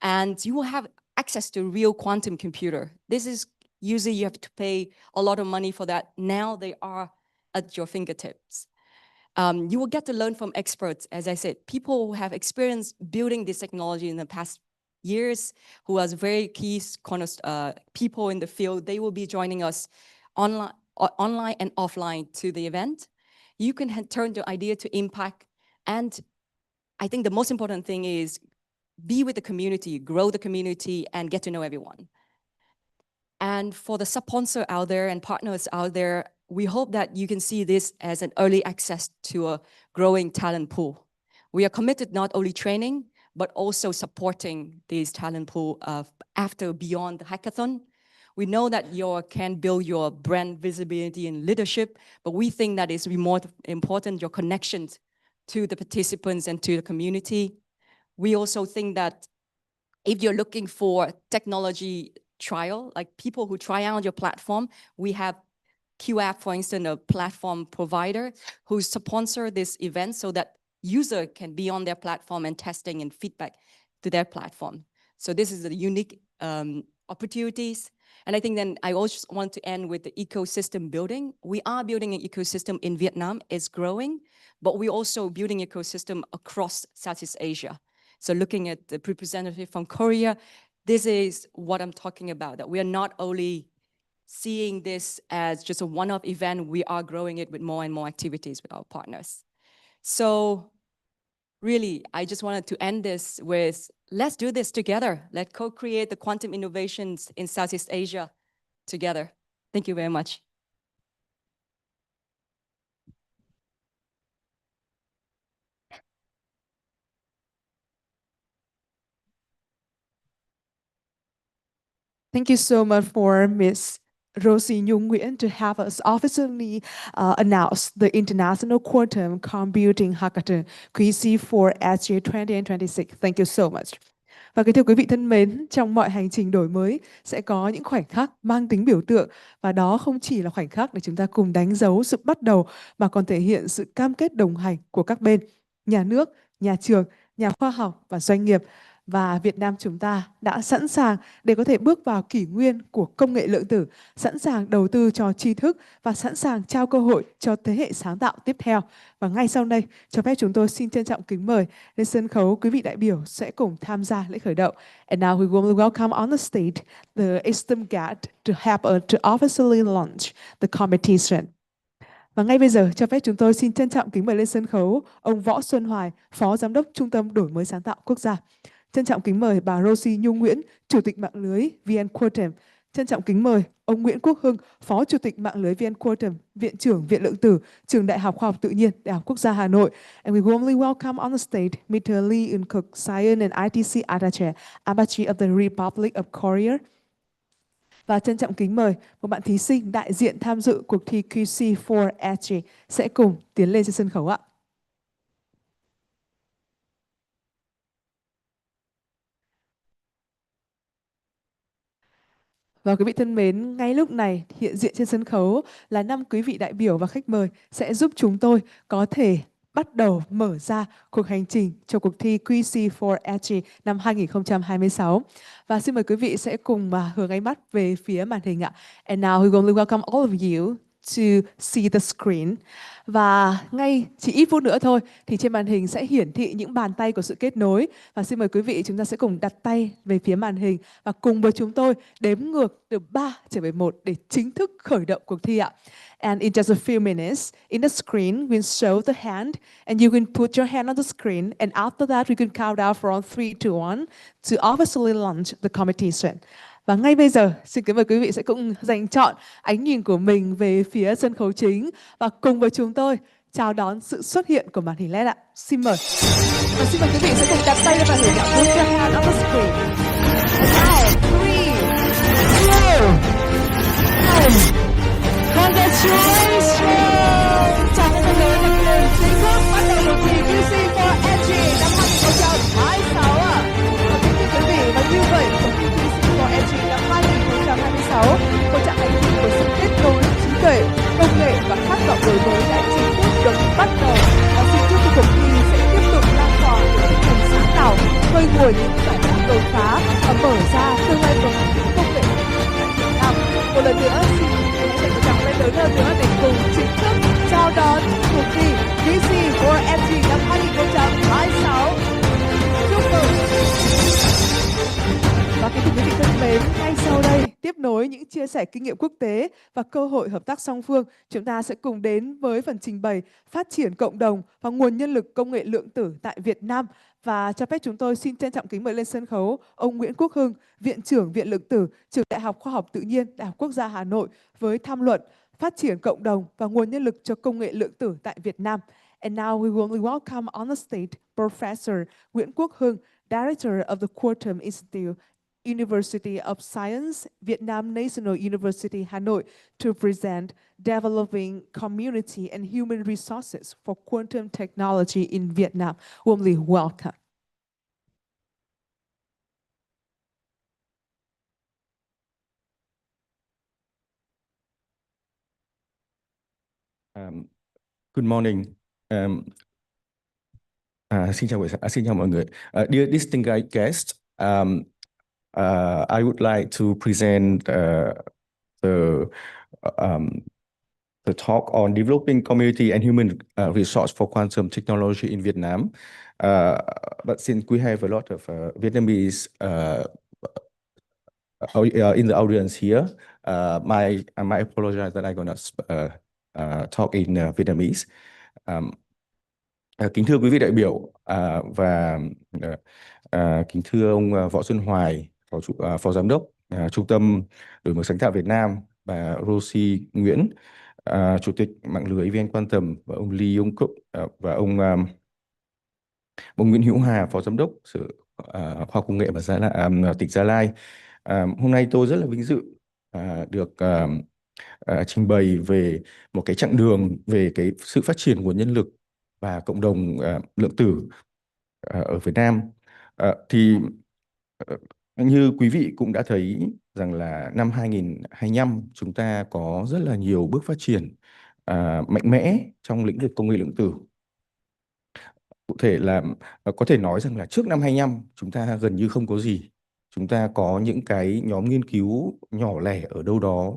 And you will have access to real quantum computer. This is usually you have to pay a lot of money for that. Now they are at your fingertips. You will get to learn from experts, as I said, people who have experience building this technology in the past years, who are very key people in the field. They will be joining us online and offline to the event. You can turn the idea to impact. And I think the most important thing is be with the community, grow the community, and get to know everyone. And for the sponsor out there and partners out there, we hope that you can see this as an early access to a growing talent pool. We are committed not only training, but also supporting this talent pool after beyond the hackathon. We know that you can build your brand visibility and leadership, but we think that it's more important, your connections to the participants and to the community. We also think that if you're looking for technology trial, like people who try out your platform, we have QF, for instance, a platform provider who sponsor this event so that user can be on their platform and testing and feedback to their platform. So this is the unique opportunities. And I think then I also want to end with the ecosystem building. We are building an ecosystem in Vietnam, it's growing, but we're also building ecosystem across Southeast Asia. So looking at the representative from Korea, this is what I'm talking about, that we are not only seeing this as just a one-off event, we are growing it with more and more activities with our partners. So really, I just wanted to end this with, let's do this together. Let's co-create the quantum innovations in Southeast Asia together. Thank you very much. Thank you so much for Ms. Rosie Nhung Nguyen to have us officially announce the International Quantum Computing Hackathon QC4SG 2026. Thank you so much. Và kính thưa quý vị thân mến, trong mọi hành trình đổi mới sẽ có những khoảnh khắc mang tính biểu tượng, và đó không chỉ là khoảnh khắc để chúng ta cùng đánh dấu sự bắt đầu mà còn thể hiện sự cam kết đồng hành của các bên, nhà nước, nhà trường, nhà khoa học và doanh nghiệp. Và Việt Nam chúng ta đã sẵn sàng để có thể bước vào kỷ nguyên của công nghệ lượng tử, sẵn sàng đầu tư cho tri thức và sẵn sàng trao cơ hội cho thế hệ sáng tạo tiếp theo. Và ngay sau đây, cho phép chúng tôi xin trân trọng kính mời lên sân khấu quý vị đại biểu sẽ cùng tham gia lễ khởi động. And now we will welcome on the stage the esteemed guest to help us to officially launch the competition. Và ngay bây giờ, cho phép chúng tôi xin trân trọng kính mời lên sân khấu ông Võ Xuân Hoài, Phó Giám đốc Trung tâm Đổi mới sáng tạo quốc gia. Trân trọng kính mời bà Rosie Nhung Nguyễn, Chủ tịch mạng lưới VN Quantum. Trân trọng kính mời ông Nguyễn Quốc Hưng, Phó Chủ tịch mạng lưới VN Quantum, Viện trưởng Viện Lượng tử, Trường Đại học Khoa học Tự nhiên, Đại học Quốc gia Hà Nội. And we warmly welcome on the stage Mr. Lee Eun-kuk, Science and ITC Attaché, Embassy of the Republic of Korea. Và trân trọng kính mời một bạn thí sinh đại diện tham dự cuộc thi QC4SG sẽ cùng tiến lên trên sân khấu ạ. Và quý vị thân mến, ngay lúc này hiện diện trên sân khấu là 5 quý vị đại biểu và khách mời sẽ giúp chúng tôi có thể bắt đầu mở ra cuộc hành trình cho cuộc thi QC4SG năm 2026. Và xin mời quý vị sẽ cùng hướng ánh mắt về phía màn hình ạ. And now we will welcome all of you to see the screen. Và ngay chỉ ít phút nữa thôi thì trên màn hình sẽ hiển thị những bàn tay của sự kết nối. Và xin mời quý vị chúng ta sẽ cùng đặt tay về phía màn hình và cùng với chúng tôi đếm ngược từ 3 trở về 1 để chính thức khởi động cuộc thi ạ. And in just a few minutes, in the screen, we'll show the hand and you can put your hand on the screen. And after that, we can count down from 3 to 1 to officially launch the competition. Và ngay bây giờ, xin kính mời quý vị sẽ cũng dành chọn ánh nhìn của mình về phía sân khấu chính và cùng với chúng tôi chào đón sự xuất hiện của màn hình LED ạ. Xin mời. Và xin mời quý vị sẽ cùng đặt tay lên màn hình ạ. Put your hand on the screen. Now, 3, 2, 1. Congratulations! Chào mừng quý vị đã chính thức bắt đầu cuộc thi QC4SG năm 2026 ạ. Và kính thưa quý vị, và như vậy cuộc thi QC4SG năm 2026 một chặng hành trình của sự kết nối trí tuệ, công nghệ và khát vọng bởi những giải pháp đột phá và mở ra tương lai của công nghệ tại Việt Nam. Một lần nữa xin hãy dành một tràng tay lớn hơn nữa để cùng chính thức chào đón cuộc thi QC4SG năm 2026. Chúc mừng. Và kính thưa quý vị thân mến, ngay sau đây, tiếp nối những chia sẻ kinh nghiệm quốc tế và cơ hội hợp tác song phương, chúng ta sẽ cùng đến với phần trình bày phát triển cộng đồng và nguồn nhân lực công nghệ lượng tử tại Việt Nam. Và cho phép chúng tôi xin trân trọng kính mời lên sân khấu ông Nguyễn Quốc Hưng, Viện trưởng Viện Lượng tử, Trường Đại học Khoa học Tự nhiên, Đại học Quốc gia Hà Nội với tham luận phát triển cộng đồng và nguồn nhân lực cho công nghệ lượng tử tại Việt Nam. And now we will welcome on the stage Professor Nguyễn Quốc Hưng, Director of the Quantum Institute, University of Science, Vietnam National University, Hanoi, to present Developing Community and Human Resources for Quantum Technology in Vietnam. Warmly welcome. Good morning. Xin chào mọi người. Dear distinguished guests, I would like to present the talk on developing community and human resource for quantum technology in Vietnam. But since we have a lot of Vietnamese in the audience here, my apologize that I'm gonna talk in Vietnamese. Kính thưa quý vị đại biểu và kính thưa ông Võ Xuân Hoài, Phó Giám đốc Trung tâm Đổi mới sáng tạo Việt Nam, bà Rosie Nguyễn, Chủ tịch mạng lưới VN Quantum, và ông Lee Yong Cúc và ông Nguyễn Hữu Hà, Phó Giám đốc Sở Khoa học Công nghệ và tỉnh Gia Lai. Hôm nay tôi rất là vinh dự được trình bày về một cái chặng đường về cái sự phát triển nguồn nhân lực và cộng đồng lượng tử ở Việt Nam. Như quý vị cũng đã thấy rằng là năm 2025 chúng ta có rất là nhiều bước phát triển mạnh mẽ trong lĩnh vực công nghệ lượng tử. Cụ thể là có thể nói rằng là trước năm 25 chúng ta gần như không có gì. Chúng ta có những cái nhóm nghiên cứu nhỏ lẻ ở đâu đó,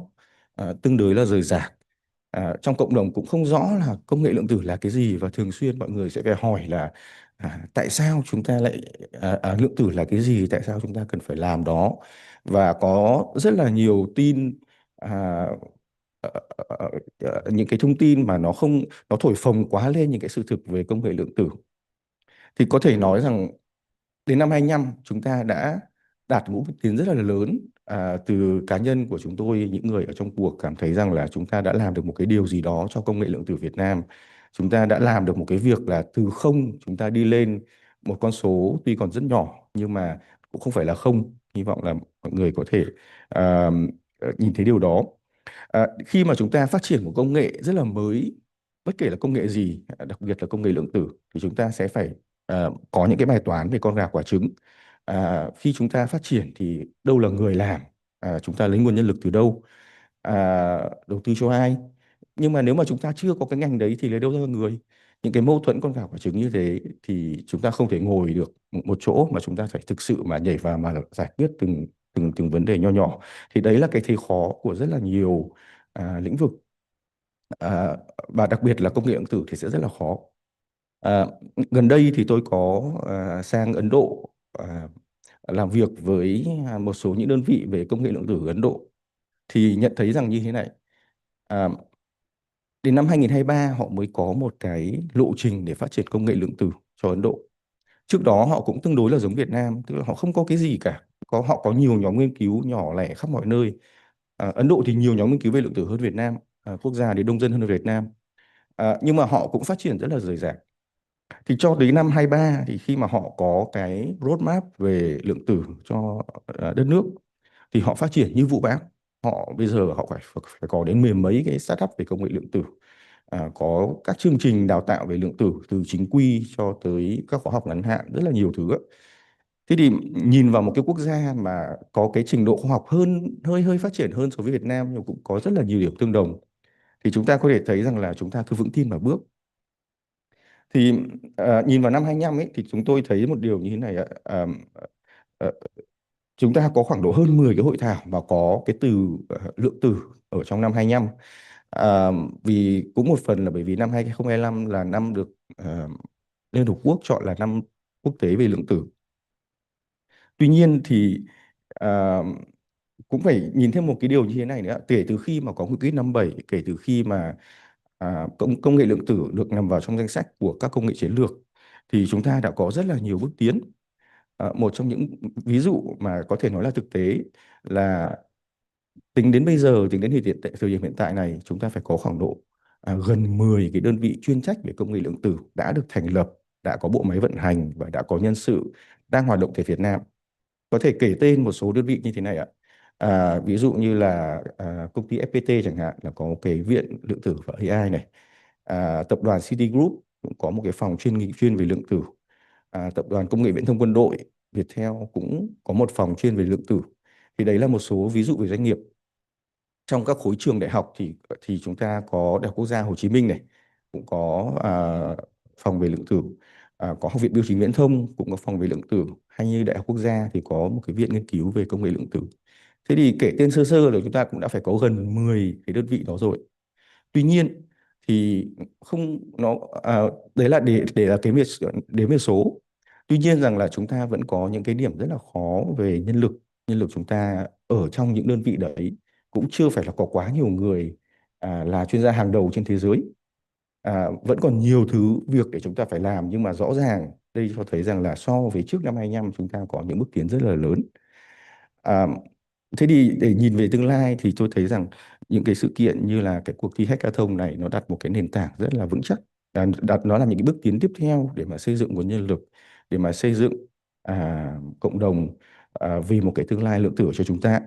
tương đối là rời rạc. Trong cộng đồng cũng không rõ là công nghệ lượng tử là cái gì, và thường xuyên mọi người sẽ phải hỏi là tại sao chúng ta lại lượng tử là cái gì, tại sao chúng ta cần phải làm đó. Và có rất là nhiều tin, những cái thông tin mà nó thổi phồng quá lên những cái sự thực về công nghệ lượng tử. Thì có thể nói rằng đến năm 25 chúng ta đã đạt một bước tiến rất là lớn. Từ cá nhân của chúng tôi, những người ở trong cuộc cảm thấy rằng là chúng ta đã làm được một cái điều gì đó cho công nghệ lượng tử Việt Nam. Chúng ta đã làm được một cái việc là từ không chúng ta đi lên một con số tuy còn rất nhỏ nhưng mà cũng không phải là không. Hy vọng là mọi người có thể nhìn thấy điều đó. Khi mà chúng ta phát triển một công nghệ rất là mới, bất kể là công nghệ gì, đặc biệt là công nghệ lượng tử, thì chúng ta sẽ phải có những cái bài toán về con gà quả trứng. Khi chúng ta phát triển thì đâu là người làm, chúng ta lấy nguồn nhân lực từ đâu, đầu tư cho ai. Nhưng mà nếu mà chúng ta chưa có cái ngành đấy thì lấy đâu ra người. Những cái mâu thuẫn con gà quả trứng như thế thì chúng ta không thể ngồi được một chỗ, mà chúng ta phải thực sự mà nhảy vào mà giải quyết từng vấn đề nho nhỏ. Thì đấy là cái thế khó của rất là nhiều lĩnh vực, và đặc biệt là công nghệ lượng tử thì sẽ rất là khó. Gần đây thì tôi có sang Ấn Độ làm việc với một số những đơn vị về công nghệ lượng tử ở Ấn Độ, thì nhận thấy rằng như thế này. Đến năm 2023 họ mới có một cái lộ trình để phát triển công nghệ lượng tử cho Ấn Độ. Trước đó họ cũng tương đối là giống Việt Nam, tức là họ không có cái gì cả. Họ có nhiều nhóm nghiên cứu nhỏ lẻ khắp mọi nơi. Ấn Độ thì nhiều nhóm nghiên cứu về lượng tử hơn Việt Nam, quốc gia thì đông dân hơn Việt Nam. Nhưng mà họ cũng phát triển rất là rời rạc. Thì cho đến năm 23 thì khi mà họ có cái roadmap về lượng tử cho đất nước thì họ phát triển như vũ bão. Bây giờ họ phải có đến mười mấy cái startup về công nghệ lượng tử, có các chương trình đào tạo về lượng tử từ chính quy cho tới các khóa học ngắn hạn, rất là nhiều thứ. Thế thì nhìn vào một cái quốc gia mà có cái trình độ khoa học hơi phát triển hơn so với Việt Nam, nhưng cũng có rất là nhiều điểm tương đồng, thì chúng ta có thể thấy rằng là chúng ta cứ vững tin mà bước. Thì nhìn vào năm 25 ấy thì chúng tôi thấy một điều như thế này ạ. Ờ, chúng ta có khoảng độ hơn 10 cái hội thảo mà có cái từ lượng tử ở trong năm 25. Vì cũng một phần là bởi vì năm 2025 là năm được Liên Hợp Quốc chọn là năm quốc tế về lượng tử. Tuy nhiên thì cũng phải nhìn thêm một cái điều như thế này nữa. Kể từ khi mà có nghị quyết 57, kể từ khi mà công nghệ lượng tử được nằm vào trong danh sách của các công nghệ chiến lược, thì chúng ta đã có rất là nhiều bước tiến. Một trong những ví dụ mà có thể nói là thực tế là tính đến bây giờ, tính đến thời điểm hiện tại này, chúng ta phải có khoảng độ gần 10 cái đơn vị chuyên trách về công nghệ lượng tử đã được thành lập, đã có bộ máy vận hành và đã có nhân sự đang hoạt động tại Việt Nam. Có thể kể tên một số đơn vị như thế này ạ. Ví dụ như là công ty FPT chẳng hạn, là có cái viện lượng tử và AI này. Tập đoàn Citigroup cũng có một cái phòng chuyên về lượng tử. Tập đoàn Công nghệ Viễn thông Quân đội Viettel cũng có một phòng chuyên về lượng tử. Thì đấy là một số ví dụ về doanh nghiệp. Trong các khối trường đại học thì chúng ta có Đại học Quốc gia Hồ Chí Minh này, cũng có phòng về lượng tử. Có Học viện Bưu chính Viễn thông cũng có phòng về lượng tử, hay như Đại học Quốc gia thì có một cái viện nghiên cứu về công nghệ lượng tử. Thế thì kể tên sơ sơ là chúng ta cũng đã phải có gần 10 cái đơn vị đó rồi. Tuy nhiên thì không nó đấy là để là cái đếm về số. Tuy nhiên rằng là chúng ta vẫn có những cái điểm rất là khó về nhân lực. Nhân lực chúng ta ở trong những đơn vị đấy cũng chưa phải là có quá nhiều người là chuyên gia hàng đầu trên thế giới. Vẫn còn nhiều thứ việc để chúng ta phải làm, nhưng mà rõ ràng đây cho thấy rằng là so với trước năm 25 chúng ta có những bước tiến rất là lớn. Thế thì để nhìn về tương lai thì tôi thấy rằng những cái sự kiện như là cái cuộc thi hackathon này nó đặt một cái nền tảng rất là vững chắc. Nó là những cái bước tiến tiếp theo để mà xây dựng nguồn nhân lực, để mà xây dựng cộng đồng vì một cái tương lai lượng tử cho chúng ta.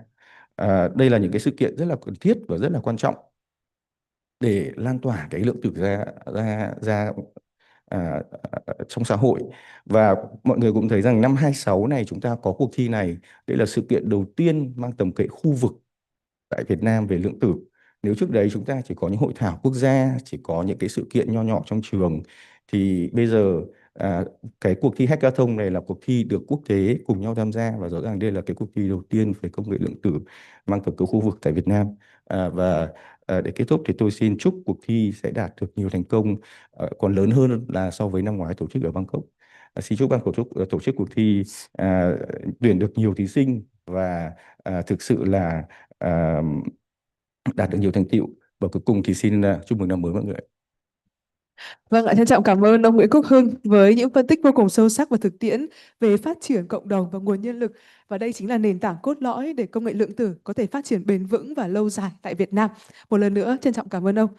Đây là những cái sự kiện rất là cần thiết và rất là quan trọng để lan tỏa cái lượng tử ra trong xã hội. Và mọi người cũng thấy rằng năm 26 này chúng ta có cuộc thi này. Đây là sự kiện đầu tiên mang tầm cỡ khu vực tại Việt Nam về lượng tử. Nếu trước đấy chúng ta chỉ có những hội thảo quốc gia, chỉ có những cái sự kiện nho nhỏ trong trường, thì bây giờ cái cuộc thi hackathon này là cuộc thi được quốc tế cùng nhau tham gia, và rõ ràng đây là cái cuộc thi đầu tiên về công nghệ lượng tử mang tầm cỡ khu vực tại Việt Nam. Để kết thúc thì tôi xin chúc cuộc thi sẽ đạt được nhiều thành công còn lớn hơn là so với năm ngoái tổ chức ở Bangkok. Xin chúc ban tổ chức cuộc thi tuyển được nhiều thí sinh và thực sự là đạt được nhiều thành tựu. Và cuối cùng thì xin chúc mừng năm mới mọi người. Vâng ạ, trân trọng cảm ơn ông Nguyễn Quốc Hưng với những phân tích vô cùng sâu sắc và thực tiễn về phát triển cộng đồng và nguồn nhân lực. Và đây chính là nền tảng cốt lõi để công nghệ lượng tử có thể phát triển bền vững và lâu dài tại Việt Nam. Một lần nữa trân trọng cảm ơn ông.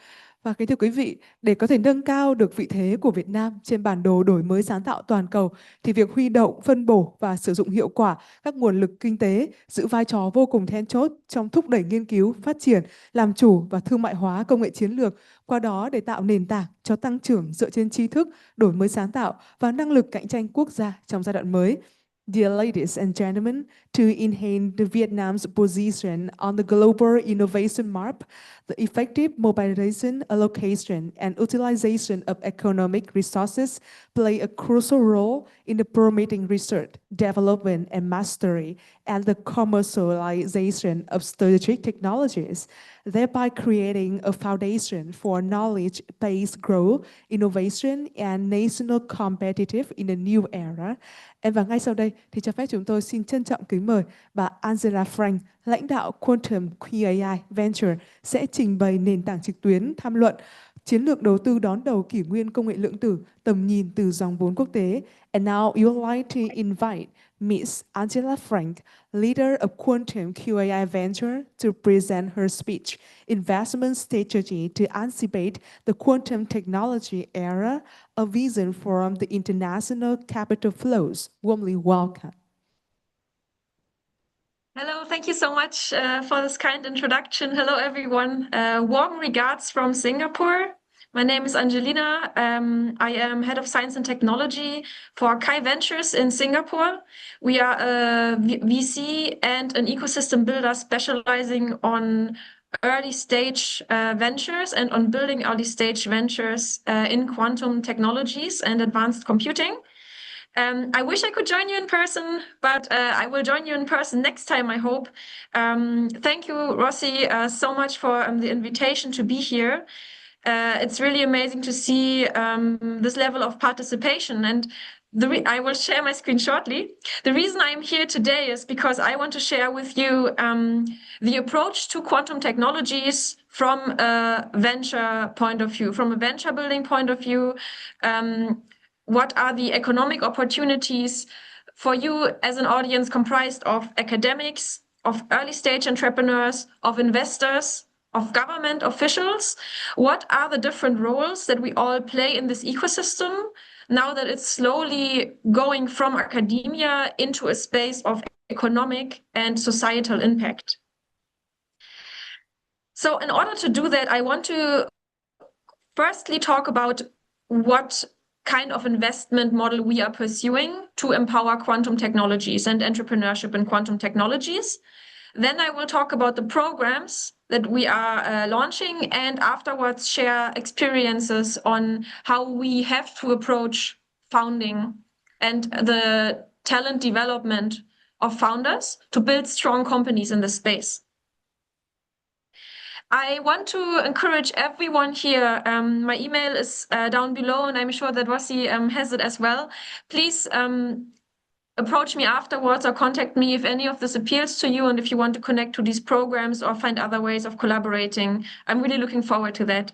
Và kính thưa quý vị, để có thể nâng cao được vị thế của Việt Nam trên bản đồ đổi mới sáng tạo toàn cầu, thì việc huy động, phân bổ và sử dụng hiệu quả các nguồn lực kinh tế giữ vai trò vô cùng then chốt trong thúc đẩy nghiên cứu, phát triển, làm chủ và thương mại hóa công nghệ chiến lược, qua đó để tạo nền tảng cho tăng trưởng dựa trên tri thức, đổi mới sáng tạo và năng lực cạnh tranh quốc gia trong giai đoạn mới. Dear ladies and gentlemen, to enhance Vietnam's position on the global innovation map, the effective mobilization, allocation, and utilization of economic resources play a crucial role in the promoting research, development, and mastery, and the commercialization of strategic technologies, thereby creating a foundation for knowledge-based growth, innovation, and national competitive in a new era. Và ngay sau đây thì cho phép chúng tôi xin trân trọng kính mời bà Angela Frank, lãnh đạo Quantum QAI Venture, sẽ trình bày nền tảng trực tuyến tham luận chiến lược đầu tư đón đầu kỷ nguyên công nghệ lượng tử, tầm nhìn từ dòng vốn quốc tế. And now we would like to invite Ms. Angela Frank, leader of Quantum QAI Venture, to present her speech, Investment Strategy to Anticipate the Quantum Technology Era, a vision from the international capital flows. Warmly welcome. Hello, thank you so much for this kind introduction. Hello, everyone. Warm regards from Singapore. My name is Angelina. I am Head of Science and Technology for Kai Ventures in Singapore. We are a VC and an ecosystem builder specializing on early stage ventures and on building early stage ventures in quantum technologies and advanced computing. I wish I could join you in person, but I will join you in person next time, I hope. Thank you, Rossi, so much for the invitation to be here. It's really amazing to see this level of participation. And I will share my screen shortly. The reason I'm here today is because I want to share with you the approach to quantum technologies from a venture point of view, from a venture building point of view. What are the economic opportunities for you as an audience comprised of academics, of early stage entrepreneurs, of investors, of government officials? What are the different roles that we all play in this ecosystem now that it's slowly going from academia into a space of economic and societal impact? So in order to do that, I want to firstly talk about what kind of investment model we are pursuing to empower quantum technologies and entrepreneurship in quantum technologies. Then I will talk about the programs that we are launching, and afterwards share experiences on how we have to approach founding and the talent development of founders to build strong companies in this space. I want to encourage everyone here. My email is down below, and I'm sure that Rossi has it as well. Please approach me afterwards or contact me if any of this appeals to you and if you want to connect to these programs or find other ways of collaborating. I'm really looking forward to that.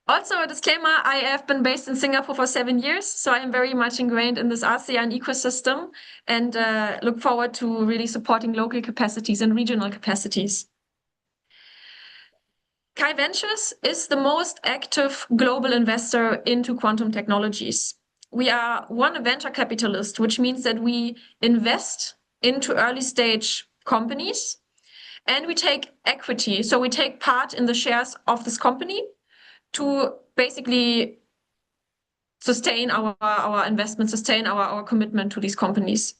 Also, a disclaimer, I have been based in Singapore for 7 years, so I am very much ingrained in this ASEAN ecosystem and look forward to really supporting local capacities and regional capacities. Kai Ventures is the most active global investor into quantum technologies. We are one venture capitalist, which means that we invest into early stage companies and we take equity. So we take part in the shares of this company to basically sustain our investment, sustain our commitment to these companies.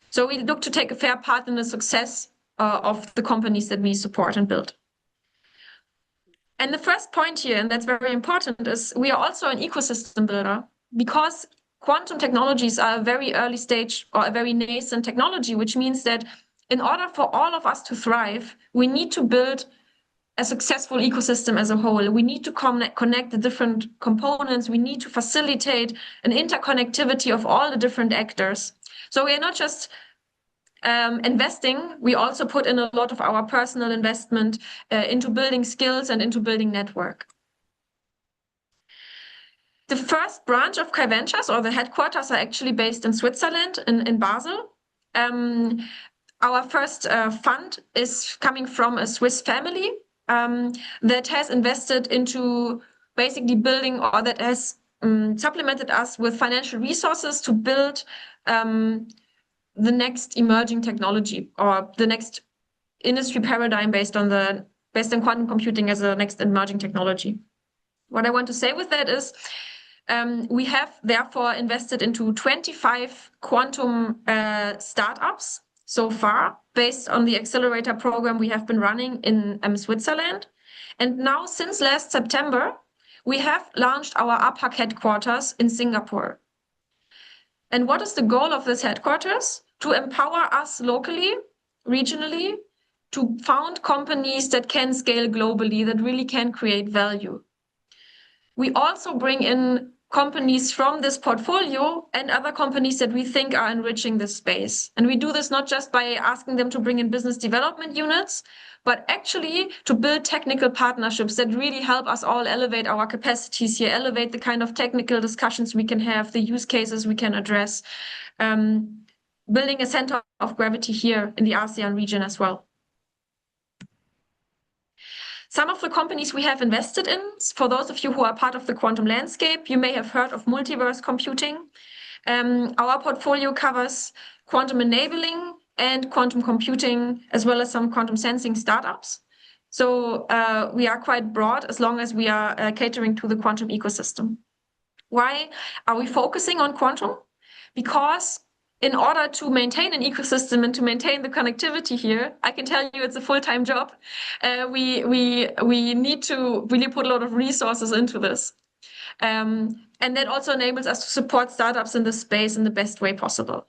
So we look to take a fair part in the success of the companies that we support and build. And the first point here, and that's very important, is we are also an ecosystem builder, because quantum technologies are a very early stage or a very nascent technology, which means that in order for all of us to thrive, we need to build a successful ecosystem as a whole. We need to connect the different components. We need to facilitate an interconnectivity of all the different actors. So we are not just investing, we also put in a lot of our personal investment into building skills and into building network. The first branch of Kai Ventures, or the headquarters, are actually based in Switzerland, in Basel. Our first fund is coming from a Swiss family that has invested into basically building, or that has supplemented us with financial resources to build the next emerging technology, or the next industry paradigm based on quantum computing as a next emerging technology. What I want to say with that is we have therefore invested into 25 quantum startups so far, based on the accelerator program we have been running in Switzerland. And now, since last September, we have launched our APAC headquarters in Singapore. And what is the goal of this headquarters? To empower us locally, regionally, to found companies that can scale globally, that really can create value. We also bring in companies from this portfolio and other companies that we think are enriching this space. And we do this not just by asking them to bring in business development units, but actually to build technical partnerships that really help us all elevate our capacities here, elevate the kind of technical discussions we can have, the use cases we can address, building a center of gravity here in the ASEAN region as well. Some of the companies we have invested in, for those of you who are part of the quantum landscape, you may have heard of multiverse computing. Our portfolio covers quantum enabling and quantum computing, as well as some quantum sensing startups. So we are quite broad as long as we are catering to the quantum ecosystem. Why are we focusing on quantum? Because in order to maintain an ecosystem and to maintain the connectivity here, I can tell you it's a full-time job. We need to really put a lot of resources into this. And that also enables us to support startups in this space in the best way possible.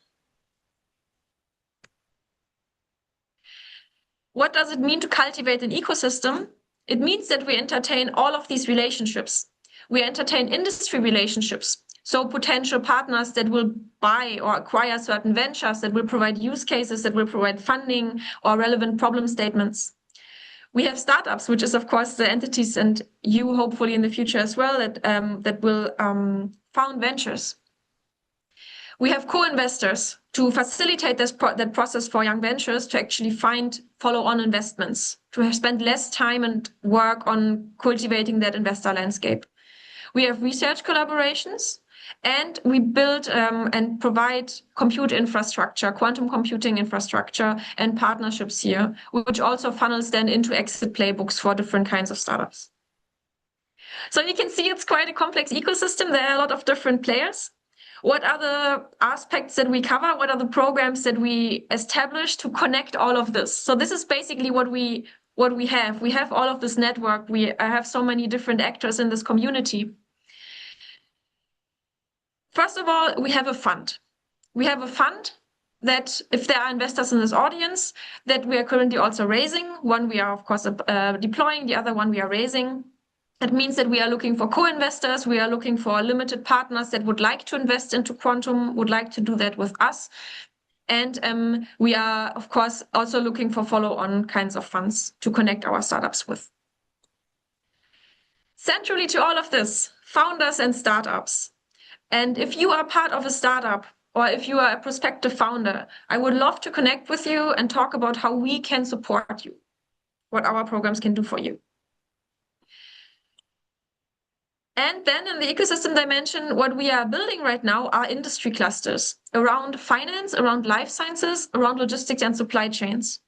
What does it mean to cultivate an ecosystem? It means that we entertain all of these relationships. We entertain industry relationships. So potential partners that will buy or acquire certain ventures, that will provide use cases, that will provide funding or relevant problem statements. We have startups, which is of course the entities, and you hopefully in the future as well, that will found ventures. We have co-investors to facilitate that process for young ventures to actually find follow-on investments, to spend less time and work on cultivating that investor landscape. We have research collaborations, and we build and provide compute infrastructure, quantum computing infrastructure, and partnerships here, which also funnels then into exit playbooks for different kinds of startups. So you can see it's quite a complex ecosystem. There are a lot of different players. What are the aspects that we cover? What are the programs that we establish to connect all of this? So this is basically what we have. We have all of this network. We have so many different actors in this community. First of all, we have a fund. We have a fund that, if there are investors in this audience, that we are currently also raising. One we are, of course, deploying, the other one we are raising. That means that we are looking for co-investors. We are looking for limited partners that would like to invest into quantum, would like to do that with us. And we are, of course, also looking for follow-on kinds of funds to connect our startups with. Centrally to all of this, founders and startups. And if you are part of a startup, or if you are a prospective founder, I would love to connect with you and talk about how we can support you, what our programs can do for you. And then in the ecosystem dimension, what we are building right now are industry clusters around finance, around life sciences, around logistics and supply chains.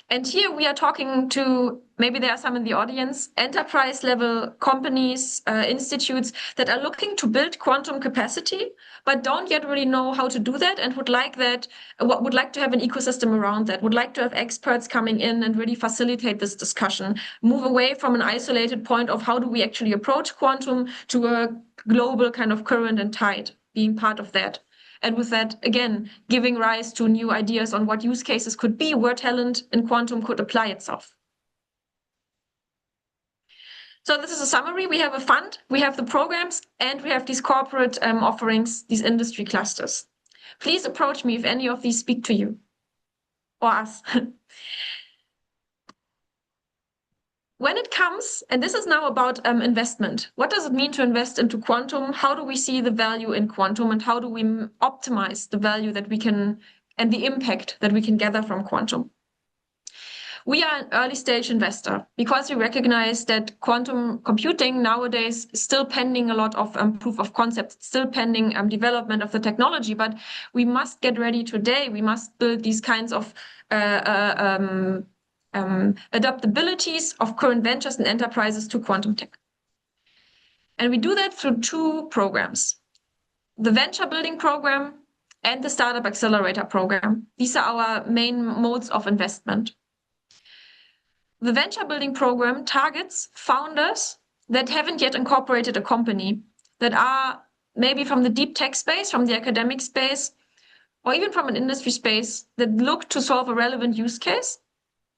And here we are talking to, maybe there are some in the audience, enterprise level companies, institutes that are looking to build quantum capacity, but don't yet really know how to do that and would like to have an ecosystem around that, would like to have experts coming in and really facilitate this discussion, move away from an isolated point of how do we actually approach quantum to a global kind of current and tide, being part of that. And with that, again, giving rise to new ideas on what use cases could be, where talent in quantum could apply itself. So this is a summary. We have a fund, we have the programs, and we have these corporate offerings, these industry clusters. Please approach me if any of these speak to you or us. When it comes, and this is now about investment, what does it mean to invest into quantum? How do we see the value in quantum, and how do we optimize the value that we can and the impact that we can gather from quantum? We are an early stage investor because we recognize that quantum computing nowadays is still pending a lot of proof of concept, still pending development of the technology, but we must get ready today. We must build these kinds of adaptabilities of current ventures and enterprises to quantum tech. And we do that through two programs, the venture building program and the startup accelerator program. These are our main modes of investment. The venture building program targets founders that haven't yet incorporated a company, that are maybe from the deep tech space, from the academic space, or even from an industry space, that look to solve a relevant use case,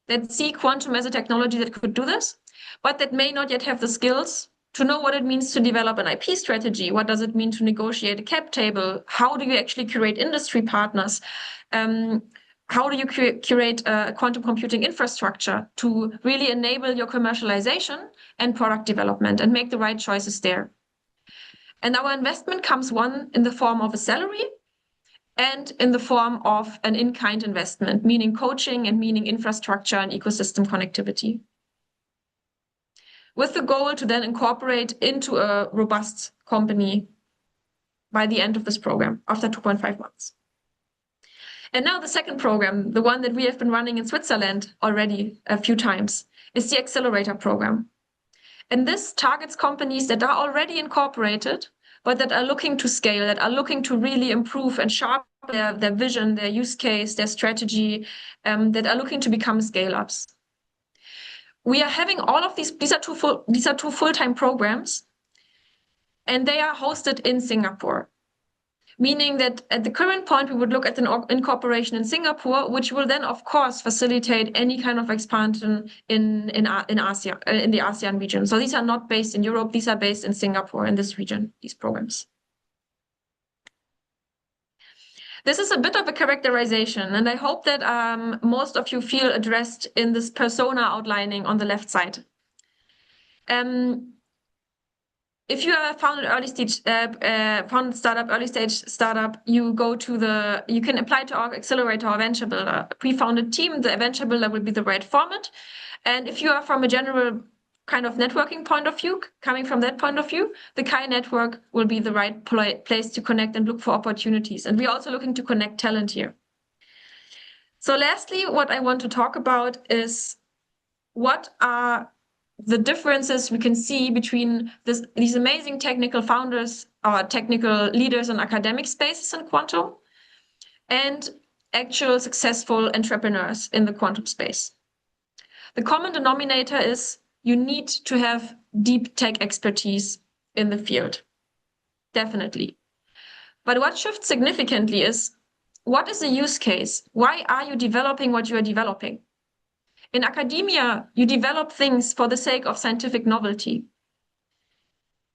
that see quantum as a technology that could do this, but that may not yet have the skills to know what it means to develop an IP strategy. What does it mean to negotiate a cap table? How do you actually curate industry partners? How do you curate a quantum computing infrastructure to really enable your commercialization and product development and make the right choices there? And our investment comes, one, in the form of a salary, and in the form of an in-kind investment, meaning coaching and meaning infrastructure and ecosystem connectivity, with the goal to then incorporate into a robust company by the end of this program, after 2.5 months. And now the second program, the one that we have been running in Switzerland already a few times, is the accelerator program. And this targets companies that are already incorporated, but that are looking to scale, that are looking to really improve and sharpen their vision, their use case, their strategy, that are looking to become scale-ups. We are having all of these are two full-time programs, and they are hosted in Singapore. Meaning that at the current point, we would look at an incorporation in Singapore, which will then, of course, facilitate any kind of expansion in Asia, in the ASEAN region. So these are not based in Europe; these are based in Singapore, in this region. These programs. This is a bit of a characterization, and I hope that most of you feel addressed in this persona outlining on the left side. If you are founded early stage startup, you can apply to our accelerator or venture builder. Pre-founded team, the venture builder will be the right format. And if you are from a general kind of networking point of view, coming from that point of view, the Kai network will be the right place to connect and look for opportunities. And we're also looking to connect talent here. So lastly, what I want to talk about is what are the differences we can see between these amazing technical founders or technical leaders in academic spaces in quantum and actual successful entrepreneurs in the quantum space. The common denominator is you need to have deep tech expertise in the field, definitely. But what shifts significantly is, what is the use case? Why are you developing what you are developing? In academia, you develop things for the sake of scientific novelty.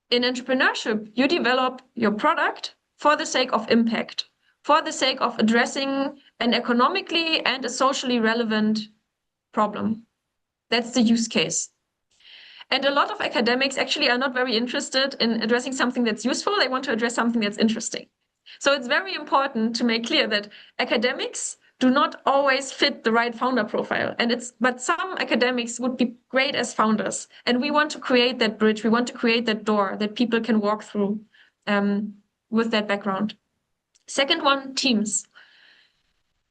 In entrepreneurship, you develop your product for the sake of impact, for the sake of addressing an economically and a socially relevant problem. That's the use case. And a lot of academics actually are not very interested in addressing something that's useful. They want to address something that's interesting. So it's very important to make clear that academics do not always fit the right founder profile. But some academics would be great as founders. And we want to create that bridge. We want to create that door that people can walk through with that background. Second one, teams.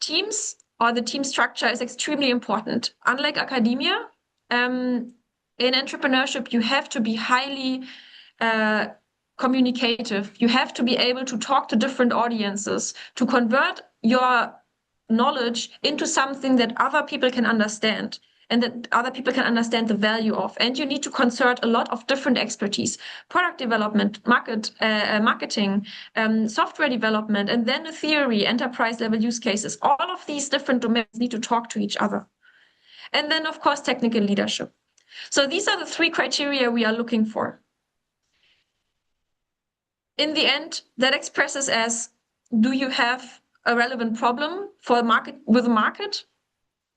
Teams or the team structure is extremely important. Unlike academia, in entrepreneurship, you have to be highly communicative. You have to be able to talk to different audiences, to convert your knowledge into something that other people can understand and that other people can understand the value of. And you need to concert a lot of different expertise, product development, marketing, software development, and then the theory, enterprise level use cases. All of these different domains need to talk to each other. And then, of course, technical leadership. So these are the three criteria we are looking for. In the end, that expresses as, do you have a relevant problem for a market with a market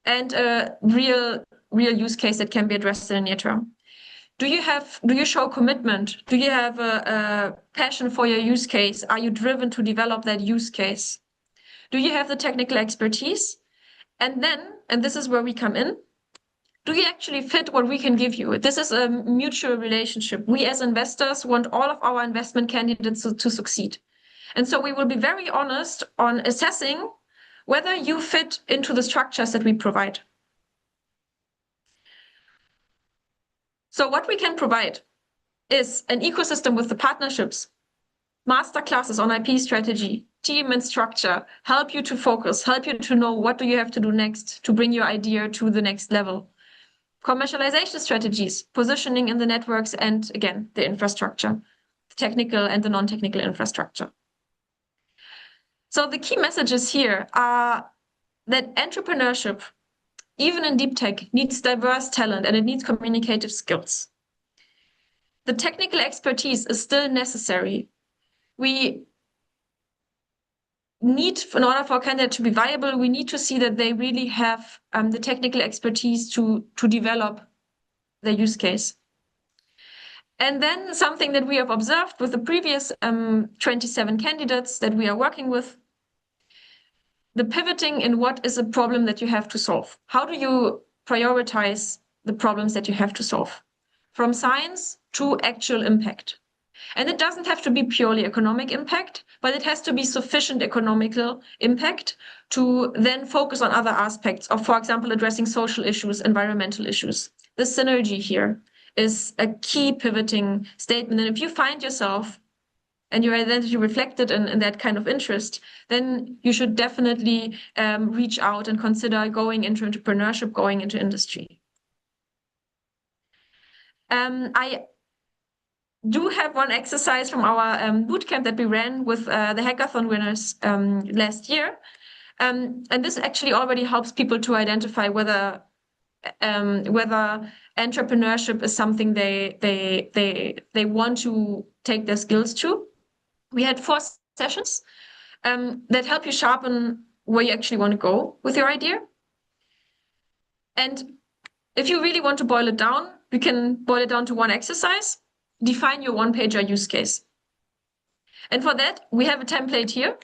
and a real use case that can be addressed in the near term? Do you show commitment? Do you have a passion for your use case? Are you driven to develop that use case? Do you have the technical expertise? And then, and this is where we come in, do you actually fit what we can give you? This is a mutual relationship. We as investors want all of our investment candidates to succeed. And so we will be very honest on assessing whether you fit into the structures that we provide. So what we can provide is an ecosystem with the partnerships, masterclasses on IP strategy, team and structure, help you to focus, help you to know what do you have to do next to bring your idea to the next level. Commercialization strategies, positioning in the networks, and again, the infrastructure, the technical and the non-technical infrastructure. So the key messages here are that entrepreneurship, even in deep tech, needs diverse talent and it needs communicative skills. The technical expertise is still necessary. We need, in order for a candidate to be viable, we need to see that they really have the technical expertise to develop their use case. And then something that we have observed with the previous 27 candidates that we are working with, the pivoting in what is a problem that you have to solve. How do you prioritize the problems that you have to solve? From science to actual impact. And it doesn't have to be purely economic impact, but it has to be sufficient economical impact to then focus on other aspects of, for example, addressing social issues, environmental issues. The synergy here is a key pivoting statement. And if you find yourself and your identity reflected in that kind of interest, then you should definitely reach out and consider going into entrepreneurship, going into industry. I do have one exercise from our bootcamp that we ran with the hackathon winners last year. And this actually already helps people to identify whether entrepreneurship is something they want to take their skills to. We had 4 sessions that help you sharpen where you actually want to go with your idea. And if you really want to boil it down, you can boil it down to one exercise. Define your one-pager use case. And for that, we have a template here.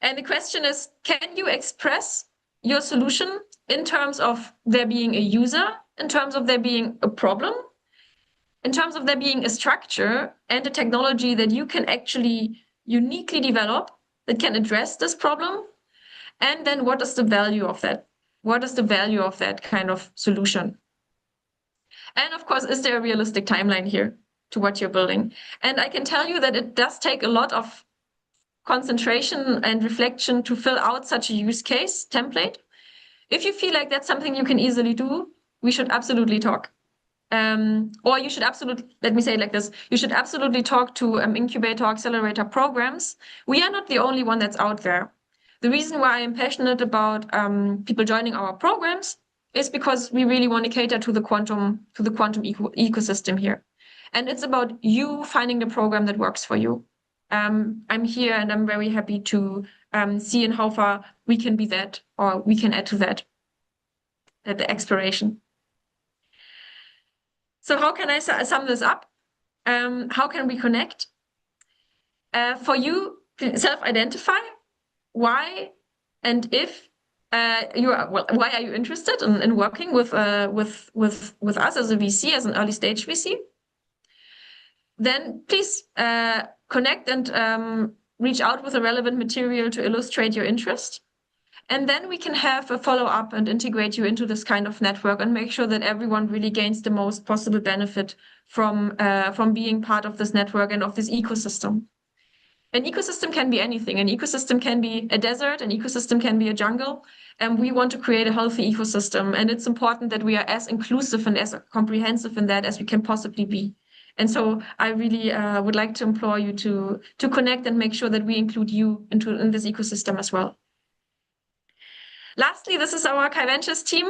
And the question is, can you express your solution in terms of there being a user, in terms of there being a problem, in terms of there being a structure and a technology that you can actually uniquely develop that can address this problem? And then what is the value of that? What is the value of that kind of solution? And of course, is there a realistic timeline here to what you're building? And I can tell you that it does take a lot of concentration and reflection to fill out such a use case template. If you feel like that's something you can easily do, we should absolutely talk. Or you should absolutely, let me say it like this, you should absolutely talk to incubator accelerator programs. We are not the only one that's out there. The reason why I'm passionate about people joining our programs is because we really want to cater to the quantum ecosystem here. And it's about you finding the program that works for you. I'm here and I'm very happy to see in how far we can be that, or we can add to that, the exploration. So how can I sum this up? How can we connect? For you, self-identify why and if why are you interested in working with us as a VC, as an early stage VC? Then please connect and reach out with a relevant material to illustrate your interest. And then we can have a follow-up and integrate you into this kind of network and make sure that everyone really gains the most possible benefit from being part of this network and of this ecosystem. An ecosystem can be anything. An ecosystem can be a desert, an ecosystem can be a jungle, and we want to create a healthy ecosystem. And it's important that we are as inclusive and as comprehensive in that as we can possibly be. And so I really would like to implore you to connect and make sure that we include you in this ecosystem as well. Lastly, this is our Kai Ventures team.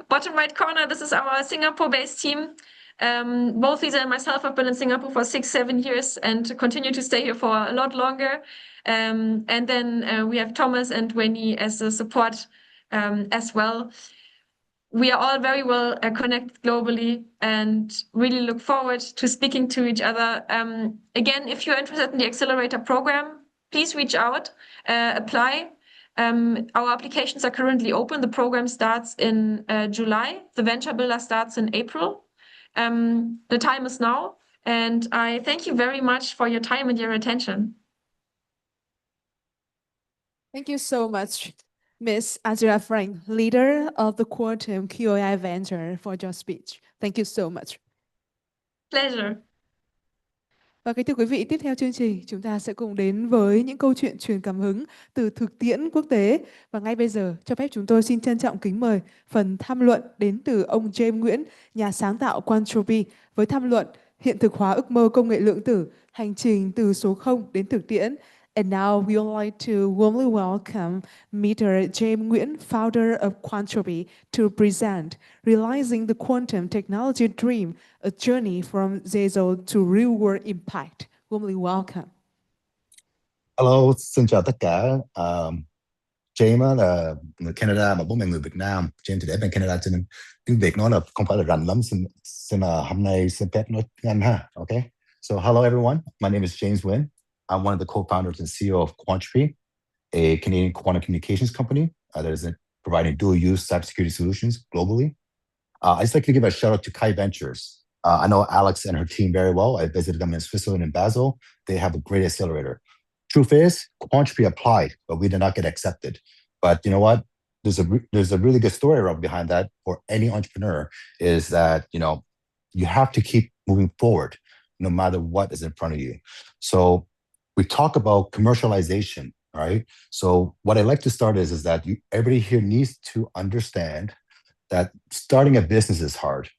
Bottom right corner, this is our Singapore-based team. Both Lisa and myself have been in Singapore for 6-7 years and continue to stay here for a lot longer. And then we have Thomas and Winnie as a support as well. We are all very well connected globally and really look forward to speaking to each other. Again, if you're interested in the accelerator program, please reach out, apply. Our applications are currently open. The program starts in July. The Venture Builder starts in April. The time is now, and I thank you very much for your time and your attention. Thank you so much, Ms. Azura Frank, leader of the Quantum QAI Venture, for your speech. Thank you so much. Pleasure. Và kính thưa quý vị, tiếp theo chương trình chúng ta sẽ cùng đến với những câu chuyện truyền cảm hứng từ thực tiễn quốc tế. Và ngay bây giờ cho phép chúng tôi xin trân trọng kính mời phần tham luận đến từ ông James Nguyễn, nhà sáng tạo Quantropy, với tham luận hiện thực hóa ước mơ công nghệ lượng tử, hành trình từ số 0 đến thực tiễn. And now we would like to warmly welcome Mr. James Nguyễn, founder of Quantropy, to present Realizing the Quantum Technology Dream, a journey from zero to real-world impact. Warmly welcome. Hello, xin chào tất cả. James là người Canada mà bố mẹ người Việt Nam. James thì để bên Canada cho nên tiếng Việt nói là không phải là rành lắm. Xin hôm nay xin phép nói tiếng Anh ha. Okay. So hello everyone. My name is James Nguyen. I'm one of the co-founders and CEO of Quantropy, a Canadian quantum communications company that is providing dual-use cybersecurity solutions globally. I'd just like to give a shout out to Kai Ventures. I know Alex and her team very well. I visited them in Switzerland and Basel. They have a great accelerator. Truth is, Quantropy applied, but we did not get accepted. But you know what? There's a really good story behind that for any entrepreneur, is that you have to keep moving forward. no matter what is in front of you. So we talk about commercialization, right? So what I like to start is that everybody here needs to understand that starting a business is hard.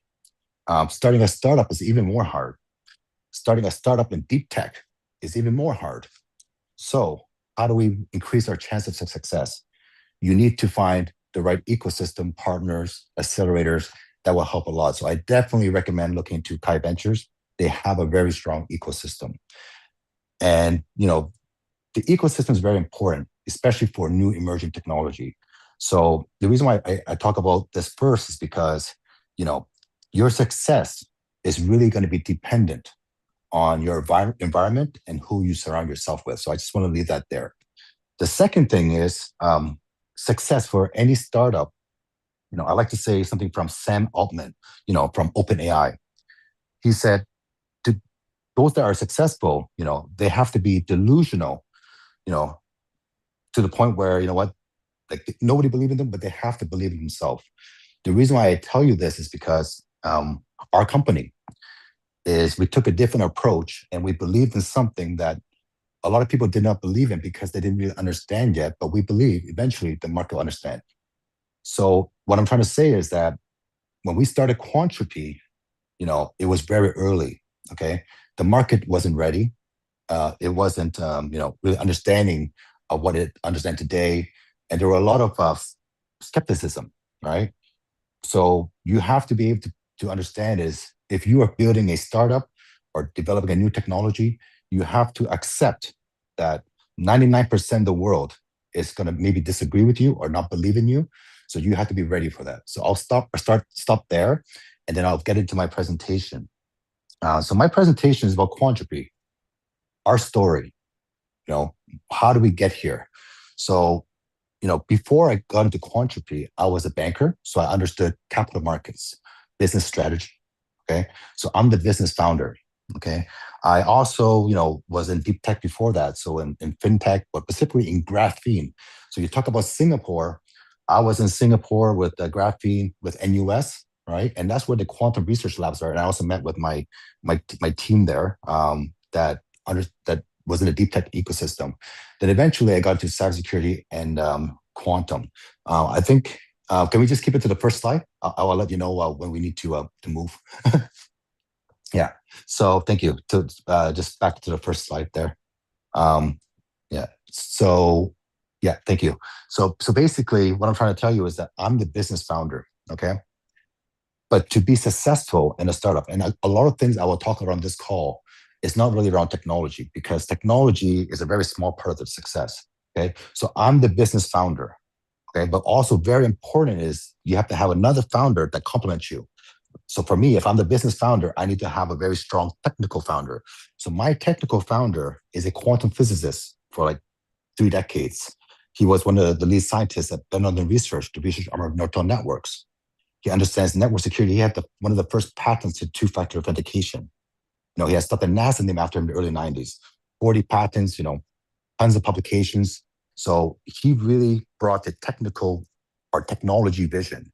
Starting a startup is even more hard. Starting a startup in deep tech is even more hard. So how do we increase our chances of success? You need to find the right ecosystem partners, accelerators that will help a lot. So I definitely recommend looking into Kai Ventures. They have a very strong ecosystem. And, the ecosystem is very important, especially for new emerging technology. So the reason why I talk about this first is because, your success is really going to be dependent on your environment and who you surround yourself with. So I just want to leave that there. The second thing is success for any startup. I like to say something from Sam Altman, from OpenAI. He said, those that are successful, they have to be delusional, to the point where, like nobody believes in them, but they have to believe in themselves. The reason why I tell you this is because our company we took a different approach, and we believed in something that a lot of people did not believe in because they didn't really understand yet, but we believe eventually the market will understand. So what I'm trying to say is that when we started Quantropy, it was very early, okay? The market wasn't ready. It wasn't, really understanding of what it understands today. And there were a lot of skepticism, right? So you have to be able to understand is if you are building a startup or developing a new technology, you have to accept that 99% of the world is going to maybe disagree with you or not believe in you. So you have to be ready for that. So I'll stop there, and then I'll get into my presentation. So my presentation is about Quantropy, our story. How do we get here? So, before I got into Quantropy, I was a banker, so I understood capital markets, business strategy. Okay, so I'm the business founder. Okay, I also, was in deep tech before that, so in fintech, but specifically in graphene. So you talk about Singapore. I was in Singapore with graphene with NUS, right? And that's where the quantum research labs are. And I also met with my team there that was in the deep tech ecosystem. Then eventually I got to cybersecurity and quantum. I think, can we just keep it to the first slide? I'll let you know when we need to move. Yeah, so thank you. Just back to the first slide there. Thank you. So basically what I'm trying to tell you is that I'm the business founder, okay? But to be successful in a startup, and a lot of things I will talk about on this call, is not really around technology, because technology is a very small part of the success, okay? So I'm the business founder, okay? But also very important is you have to have another founder that complements you. So for me, if I'm the business founder, I need to have a very strong technical founder. So my technical founder is a quantum physicist for like 3 decades. He was one of the lead scientists at London Research to research our neural networks. He understands network security. He had one of the first patents to two-factor authentication. He had stuff that NASA named after him in the early 90s. 40 patents, tons of publications. So he really brought the technical or technology vision.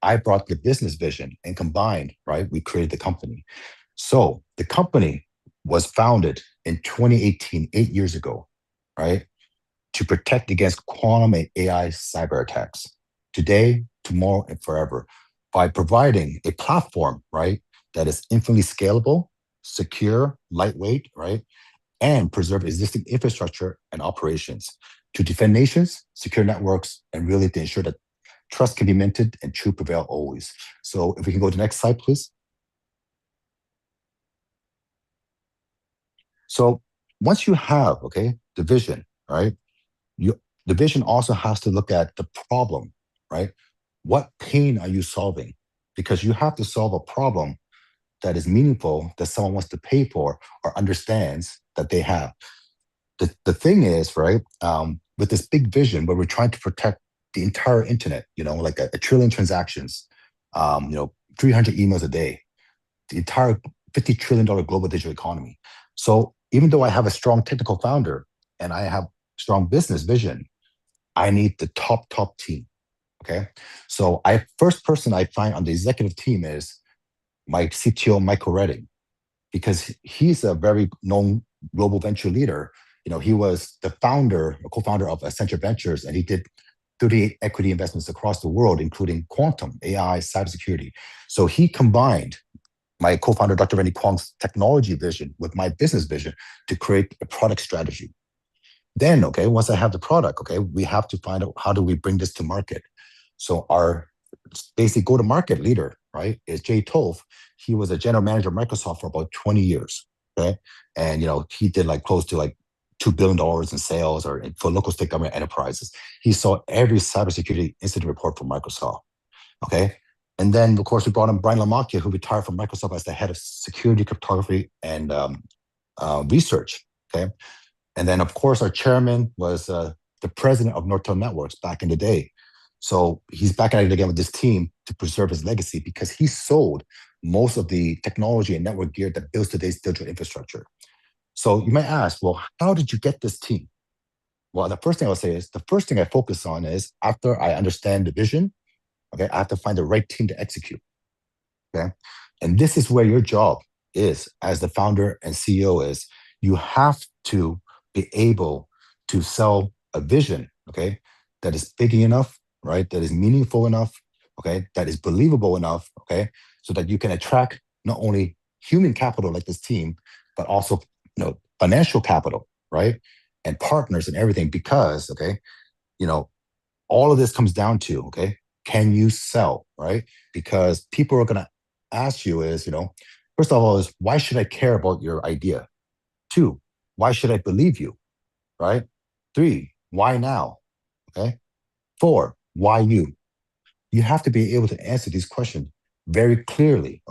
I brought the business vision, and combined, right, we created the company. So the company was founded in 2018, 8 years ago, right, to protect against quantum and AI cyber attacks today, tomorrow, and forever, by providing a platform, right, that is infinitely scalable, secure, lightweight, right, and preserve existing infrastructure and operations to defend nations, secure networks, and really to ensure that trust can be minted and truth prevail always. So if we can go to the next slide, please. So once you have, okay, the vision, right, the vision also has to look at the problem, right? What pain are you solving? Because you have to solve a problem that is meaningful, that someone wants to pay for or understands that they have. The thing is, right, with this big vision where we're trying to protect the entire internet, like a trillion transactions, 300 emails a day, the entire $50 trillion global digital economy. So even though I have a strong technical founder and I have strong business vision, I need the top team, okay? So first person I find on the executive team is my CTO, Michael Redding. because he's a very known global venture leader. He was the founder or co-founder of Accenture Ventures, and he did 38 equity investments across the world, including quantum, AI, cybersecurity. So he combined my co-founder, Dr. Randy Kwong's technology vision with my business vision to create a product strategy. Then, once I have the product, we have to find out how do we bring this to market. So our basic go-to-market leader, right, is Jay Tove. He was a general manager of Microsoft for about 20 years, and he did close to $2 billion in sales or for local state government enterprises. He saw every cybersecurity incident report from Microsoft, And then, of course, we brought in Brian Lamacchia, who retired from Microsoft as the head of security, cryptography, and research, And then, of course, our chairman was the president of Nortel Networks back in the day. So he's back at it again with this team to preserve his legacy because he sold most of the technology and network gear that builds today's digital infrastructure. So you might ask, well, how did you get this team? Well, the first thing I'll say is the first thing I focus on is after I understand the vision, I have to find the right team to execute. And this is where your job is as the founder and CEO is. You have to be able to sell a vision, that is big enough, right? That is meaningful enough, that is believable enough, so that you can attract not only human capital like this team, but also financial capital, right? And partners and everything, because all of this comes down to can you sell, right? Because people are gonna ask you is, first of all, is why should I care about your idea? 2, why should I believe you? Right? 3, why now? 4, why you? You have to be able to answer these questions very clearly,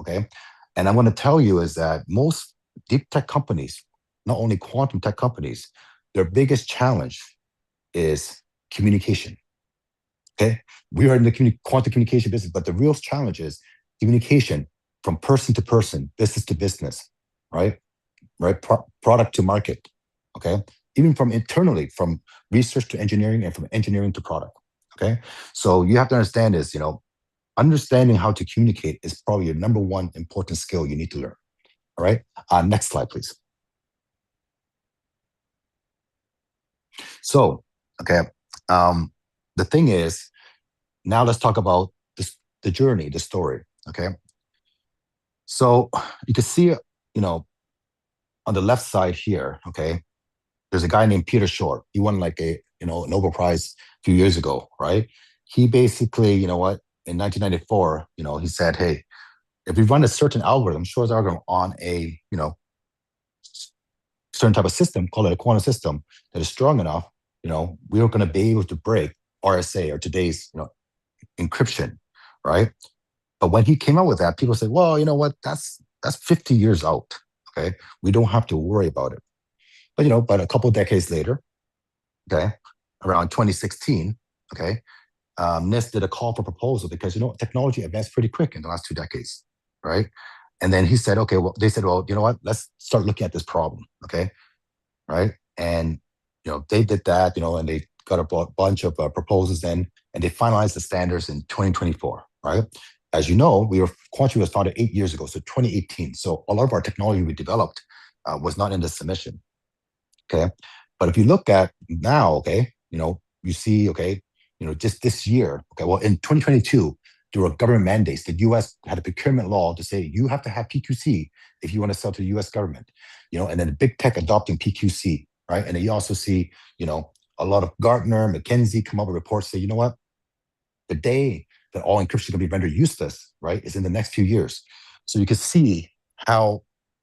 And I want to tell you is that most deep tech companies, not only quantum tech companies, their biggest challenge is communication, We are in the quantum communication business, but the real challenge is communication from person to person, business to business, right? Product to market, Even from internally, from research to engineering and from engineering to product, So you have to understand is, understanding how to communicate is probably your number one important skill you need to learn, all right? Next slide, please. So, the thing is, now let's talk about the journey, the story, So you can see, on the left side here, there's a guy named Peter Shor. He won a Nobel Prize a few years ago, right? He basically, in 1994, he said, hey, if we run a certain algorithm, Shor's algorithm on a, certain type of system, call it a quantum system, that is strong enough, we are going to be able to break RSA or today's, encryption, right? But when he came out with that, people said, well, you know what, that's 50 years out, We don't have to worry about it. But a couple of decades later, around 2016, NIST did a call for proposal because, technology advanced pretty quick in the last 2 decades, right? And then he said, they said, well, you know what, let's start looking at this problem, right? And, they did that, and they got a bunch of proposals in, and they finalized the standards in 2024, right? As you know, Quantum was founded 8 years ago, so 2018. So a lot of our technology we developed was not in the submission, But if you look at now, you see, just this year, well, in 2022, there were government mandates. The U.S. had a procurement law to say you have to have PQC if you want to sell to the U.S. government, and then big tech adopting PQC, right? And then you also see, a lot of Gartner, McKinsey come up with reports say, you know what, the day that all encryption can be rendered useless, right, is in the next few years. So you can see how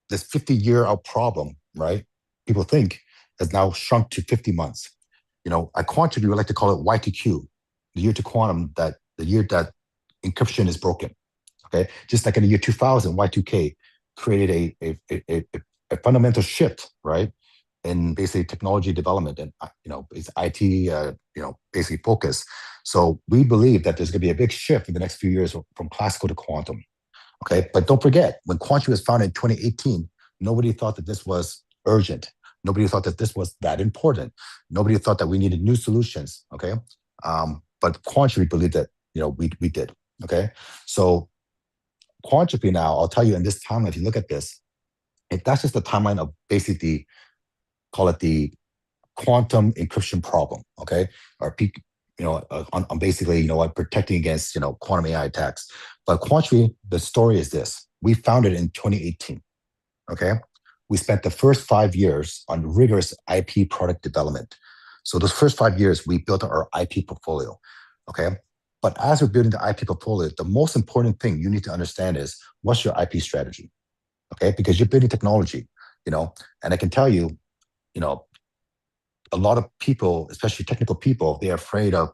this 50-year-out problem, right, people think has now shrunk to 50 months. At quantum, we would like to call it Y2Q, the year to quantum, that the year that encryption is broken. Just like in the year 2000, Y2K created a fundamental shift, right, in basically technology development and it's IT, basically focus. So we believe that there's going to be a big shift in the next few years from classical to quantum. But don't forget, when quantum was founded in 2018, nobody thought that this was urgent. Nobody thought that this was that important. Nobody thought that we needed new solutions. But quantum, we believe that we did. So quantum now, I'll tell you in this time, if you look at this, That's just the timeline of basically, call it the quantum encryption problem, okay? Or on basically, protecting against, quantum AI attacks. But Quantree, the story is this: we founded in 2018, okay? We spent the first 5 years on rigorous IP product development. So those first 5 years, we built our IP portfolio, okay? But as we're building the IP portfolio, the most important thing you need to understand is, what's your IP strategy, okay? Because you're building technology, and I can tell you, a lot of people, especially technical people, they're afraid of,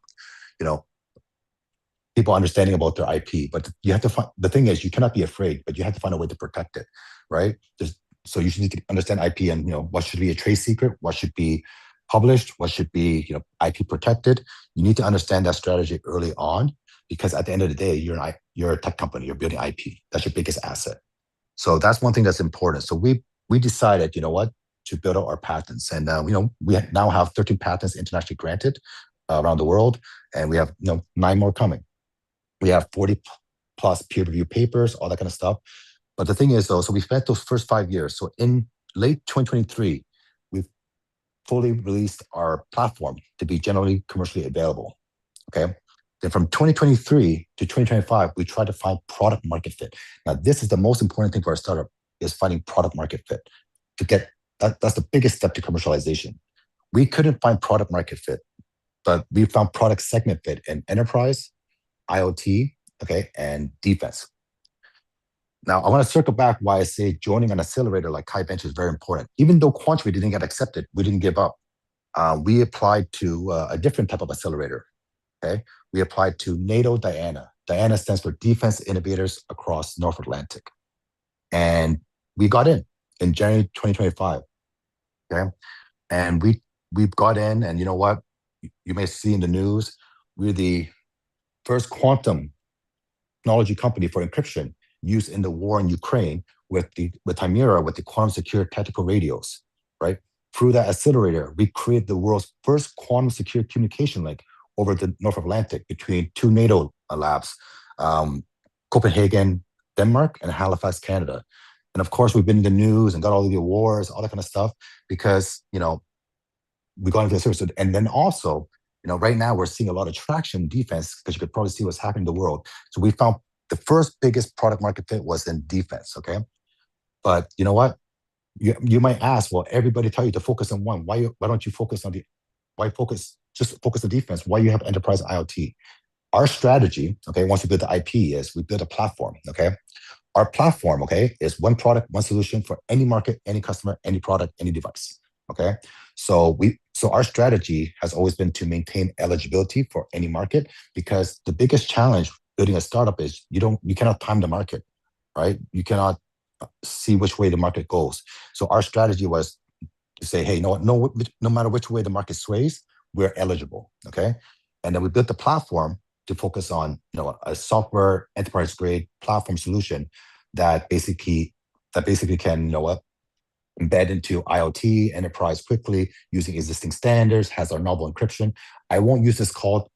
people understanding about their IP. But you have to find, the thing is, you cannot be afraid, but you have to find a way to protect it, right? So you need to understand IP and, what should be a trade secret, what should be published, what should be, IP protected. You need to understand that strategy early on, because at the end of the day, you're a tech company, you're building IP. That's your biggest asset. So that's one thing that's important. So we decided, to build out our patents. And, we now have 13 patents internationally granted around the world. And we have, 9 more coming. We have 40 plus peer-reviewed papers, all that kind of stuff. But the thing is, though, so we spent those first 5 years. So in late 2023, we've fully released our platform to be generally commercially available, okay? Then from 2023 to 2025, we tried to find product market fit. Now, this is the most important thing for a startup, is finding product market fit. That's the biggest step to commercialization. We couldn't find product market fit, but we found product segment fit in enterprise, IoT, okay, and defense. Now, I want to circle back why I say joining an accelerator like KaiBench is very important. Even though Quantree didn't get accepted, we didn't give up. We applied to a different type of accelerator, okay? We applied to NATO DIANA. DIANA stands for Defense Innovators Across North Atlantic. And we got in January 2025, okay? And we got in, and you know what? You may see in the news, we're the first quantum technology company for encryption used in the war in Ukraine with Chimera, with the quantum secure tactical radios, right? Through that accelerator, we created the world's first quantum secure communication link over the North Atlantic between 2 NATO labs, Copenhagen, Denmark, and Halifax, Canada. And of course, we've been in the news and got all the awards, all that kind of stuff, because, we got into the service. And then also, right now we're seeing a lot of traction in defense, because you could probably see what's happening in the world. So we found the first biggest product market fit was in defense, okay? But you know what? You might ask, well, everybody tell you to focus on one. Why don't you focus on just focus on defense? Why you have enterprise IoT? Our strategy, okay, once we build the IP, is we build a platform, okay? Our platform, okay, is one product, one solution for any market, any customer, any product, any device, okay? So our strategy has always been to maintain eligibility for any market, because the biggest challenge building a startup is you cannot time the market, right? You cannot see which way the market goes. So our strategy was to say, hey, no matter which way the market sways, we're eligible, okay? And then we built the platform to focus on, a software enterprise grade platform solution that basically can, embed into IoT enterprise quickly using existing standards, has our novel encryption. I won't use this call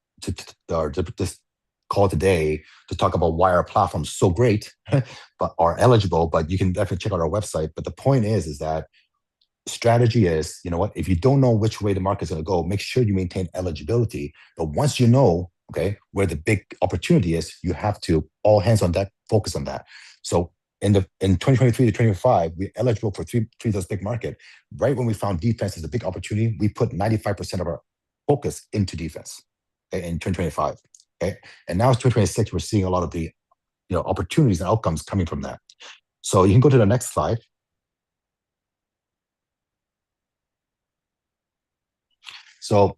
today to talk about why our platform is so great, but are eligible, but you can definitely check out our website. But the point is that strategy is, if you don't know which way the market is going to go, make sure you maintain eligibility. But once you know, okay, where the big opportunity is, you have to all hands on deck, focus on that. So in 2023 to 2025, we're eligible for three of those big market. Right when we found defense is a big opportunity, we put 95% of our focus into defense, okay, in 2025. Okay, and now it's 2026. We're seeing a lot of the opportunities and outcomes coming from that. So you can go to the next slide. So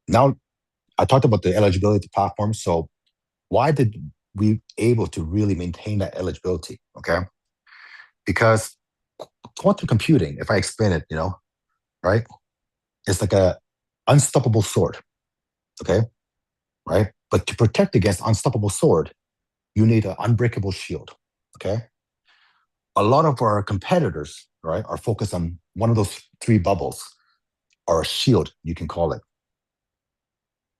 now I talked about the eligibility platform. So why did we able to really maintain that eligibility? Okay, because quantum computing, if I explain it, right, it's like a unstoppable sword. Okay, right. But to protect against unstoppable sword, you need an unbreakable shield, okay? A lot of our competitors, right, are focused on one of those 3 bubbles, or a shield, you can call it.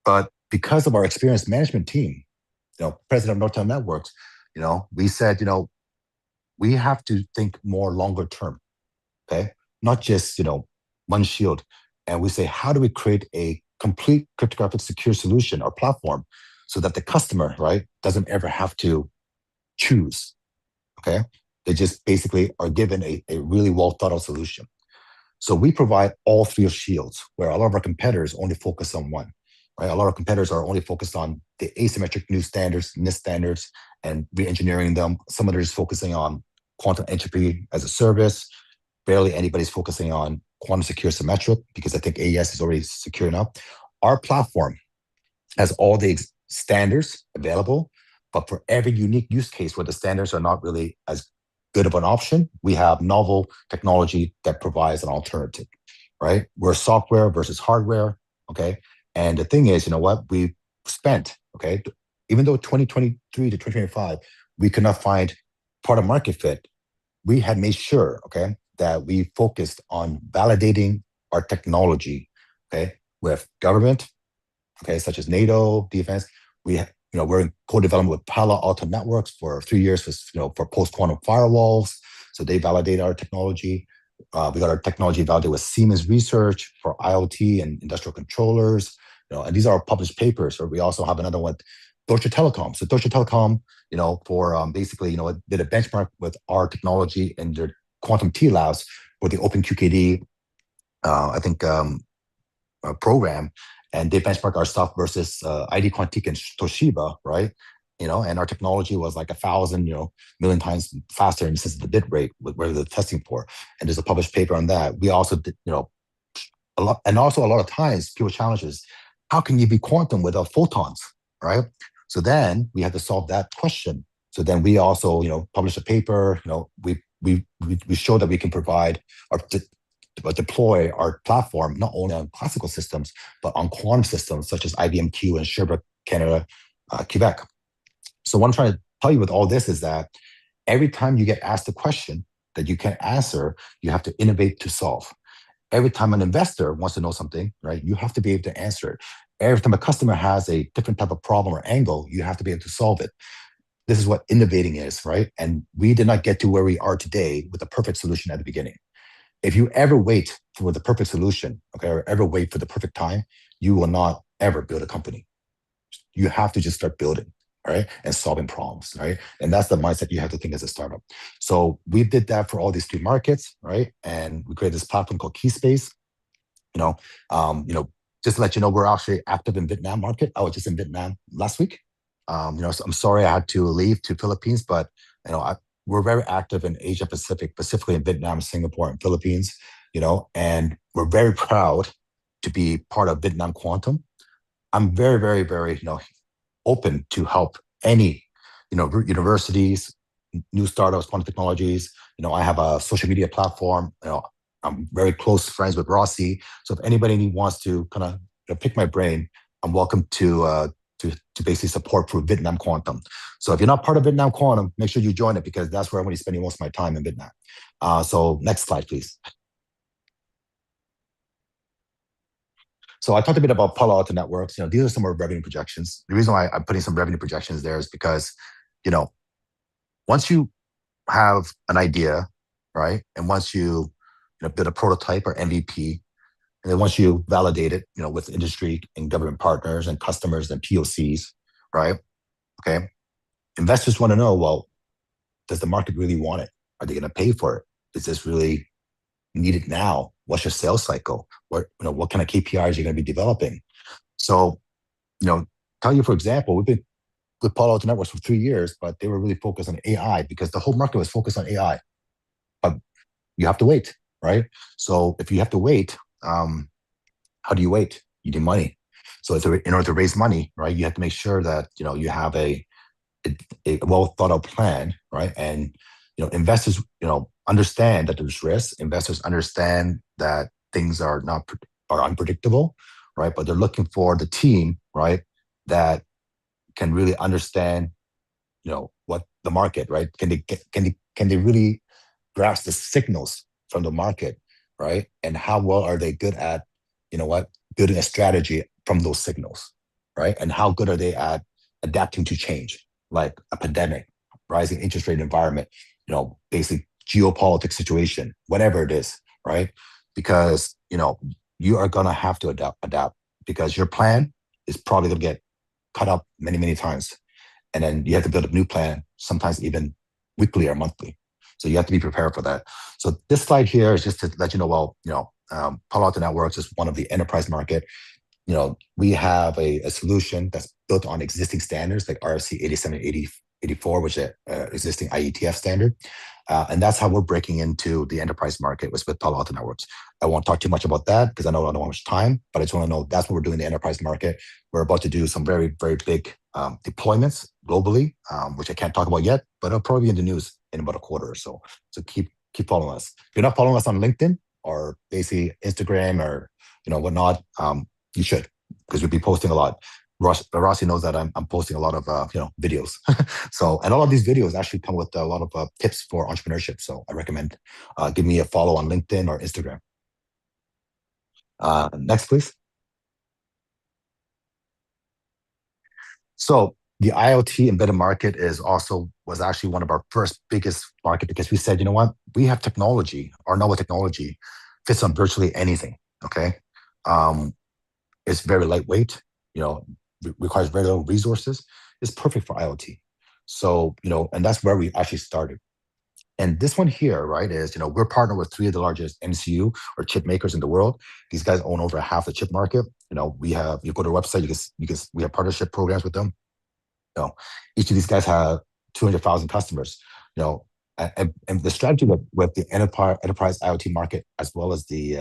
But because of our experienced management team, president of Nortel Networks, we said, we have to think more longer term, okay? Not just, one shield. And we say, how do we create a complete cryptographic secure solution or platform so that the customer, right, doesn't ever have to choose, okay? They just basically are given a really well thought out solution. So we provide all three shields, where a lot of our competitors only focus on one, right? A lot of competitors are only focused on the asymmetric new standards, NIST standards, and re-engineering them. Some others focusing on quantum entropy as a service. Barely anybody's focusing on quantum secure symmetric, because I think AES is already secure enough. Our platform has all the standards available, but for every unique use case where the standards are not really as good of an option, we have novel technology that provides an alternative, right? We're software versus hardware, okay? And the thing is, we spent, okay, even though 2023 to 2025, we could not find product market fit, we had made sure, okay, that we focused on validating our technology, okay, with government, okay, such as NATO, defense. We're in co-development with Palo Alto Networks for 3 years for post-quantum firewalls. So they validate our technology. We got our technology validated with Siemens Research for IoT and industrial controllers. And these are published papers. Or we also have another one, Deutsche Telekom. So Deutsche Telekom, for basically, did a benchmark with our technology and their quantum T labs for the Open QKD, program. And they benchmarked our stuff versus ID Quantique and Toshiba, right? And our technology was like 1,000, million times faster in sense of the bit rate, where they're testing for. And there's a published paper on that. We also did, a lot of times people challenge us, how can you be quantum without photons, right? So then we had to solve that question. So then we also, published a paper. We showed that we can provide or deploy our platform not only on classical systems, but on quantum systems such as IBM Q and Sherbrooke, Canada, Quebec. So what I'm trying to tell you with all this is that every time you get asked a question that you can't answer, you have to innovate to solve. Every time an investor wants to know something, right, you have to be able to answer it. Every time a customer has a different type of problem or angle, you have to be able to solve it. This is what innovating is, right? And we did not get to where we are today with a perfect solution at the beginning. If you ever wait for the perfect solution, okay, or ever wait for the perfect time, you will not ever build a company. You have to just start building, right, and solving problems, right? And that's the mindset you have to think as a startup. So we did that for all these three markets, right? And we created this platform called Keyspace. Just to let you know, we're actually active in Vietnam market. I was just in Vietnam last week. So I'm sorry I had to leave to Philippines, but we're very active in Asia Pacific, specifically in Vietnam, Singapore, and Philippines. And we're very proud to be part of Vietnam Quantum. I'm very, very, very, open to help any, universities, new startups, quantum technologies. I have a social media platform. I'm very close friends with Rossi. So if anybody wants to kind of pick my brain, I'm welcome to basically support through Vietnam Quantum. So if you're not part of Vietnam Quantum, make sure you join it, because that's where I'm going to be spending most of my time in Vietnam. So next slide, please. So I talked a bit about Palo Alto Networks. These are some of our revenue projections. The reason why I'm putting some revenue projections there is because, once you have an idea, right, and once you build a prototype or MVP, and then once you validate it, with industry and government partners and customers and POCs, right? Okay. Investors want to know, well, does the market really want it? Are they going to pay for it? Is this really needed now? What's your sales cycle? What kind of KPIs are you going to be developing? So, tell you, for example, we've been with Palo Alto Networks for 3 years, but they were really focused on AI because the whole market was focused on AI. But you have to wait, right? So if you have to wait, how do you wait? You need money. So in order to raise money, right, you have to make sure that you have a well thought out plan, right? And investors understand that there's risk. Investors understand that things are unpredictable, right? But they're looking for the team, right, that can really understand what the market, right? Can they really grasp the signals from the market, right? And how well are they good at building a strategy from those signals, right? And how good are they at adapting to change, like a pandemic, rising interest rate environment, basically geopolitics situation, whatever it is, right? Because, you are going to have to adapt because your plan is probably going to get cut up many, many times. And then you have to build a new plan, sometimes even weekly or monthly. So you have to be prepared for that. So this slide here is just to let you know, Palo Alto Networks is one of the enterprise market. We have a solution that's built on existing standards like RFC 8784, which is an existing IETF standard. And that's how we're breaking into the enterprise market with Palo Alto Networks. I won't talk too much about that because I know I don't have much time, but I just want to know that's what we're doing in the enterprise market. We're about to do some very, very big deployments globally, which I can't talk about yet, but it'll probably be in the news in about a quarter or so. So keep following us. If you're not following us on LinkedIn or basically Instagram or whatnot, you should, because we'll be posting a lot. Rossi knows that I'm posting a lot of videos. So, and all of these videos actually come with a lot of tips for entrepreneurship. So I recommend give me a follow on LinkedIn or Instagram. Next, please. So the IoT embedded market was actually one of our first biggest market because we said, you know what, we have technology. Our novel technology fits on virtually anything. Okay, it's very lightweight. Requires very little resources. It's perfect for IoT. So, and that's where we actually started. And this one here, right, is, we're partnered with 3 of the largest MCU or chip makers in the world. These guys own over half the chip market. You go to our website, we have partnership programs with them. Each of these guys have 200,000 customers. And the strategy with the enterprise IoT market, as well as the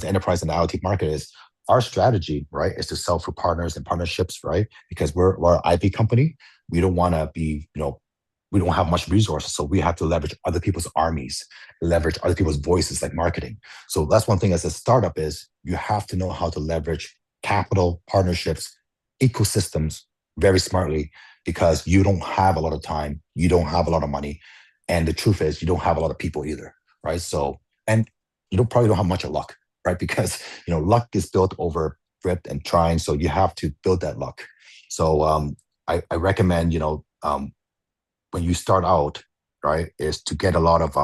enterprise and the IoT market is, our strategy, right, is to sell through partners and partnerships, right? Because we're an IP company. We don't want to be, we don't have much resources. So we have to leverage other people's armies, leverage other people's voices like marketing. So that's one thing as a startup is you have to know how to leverage capital, partnerships, ecosystems very smartly because you don't have a lot of time. You don't have a lot of money. And the truth is you don't have a lot of people either, right? So, and you probably don't have much of luck. Right? Because, luck is built over grit and trying. So you have to build that luck. So I recommend, when you start out, right, is to get a lot of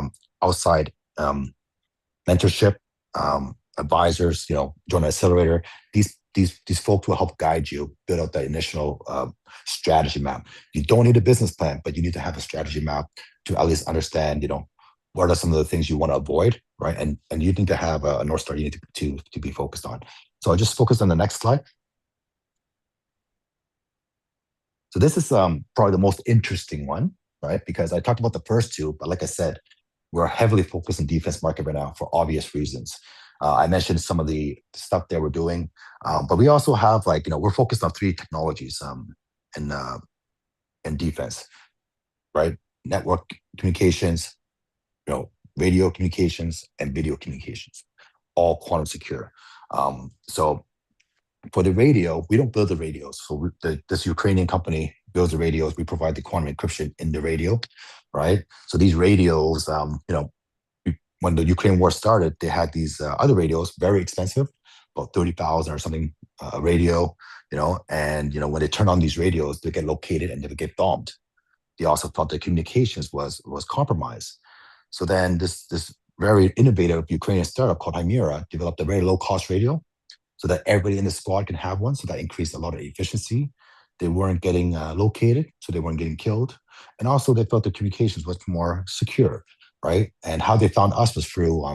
outside mentorship, advisors, join an accelerator. These folks will help guide you, build out that initial strategy map. You don't need a business plan, but you need to have a strategy map to at least understand, what are some of the things you want to avoid, right? And you need to have a North Star you need to be focused on. So I'll just focus on the next slide. So this is probably the most interesting one, right? Because I talked about the first 2, but like I said, we're heavily focused on defense market right now for obvious reasons. I mentioned some of the stuff that we're doing, but we also have we're focused on 3 technologies in defense, right? Network communications, radio communications and video communications, all quantum secure. So for the radio, we don't build the radios. So this Ukrainian company builds the radios. We provide the quantum encryption in the radio, right? So these radios, when the Ukraine war started, they had these other radios, very expensive, about 30,000 or something radio, and when they turn on these radios, they get located and they would get bombed. They also thought the communications was compromised. So then this very innovative Ukrainian startup called Hymera developed a very low-cost radio so that everybody in the squad can have one. So that increased a lot of efficiency. They weren't getting located, so they weren't getting killed. And also they felt the communications was more secure, right? And how they found us was through,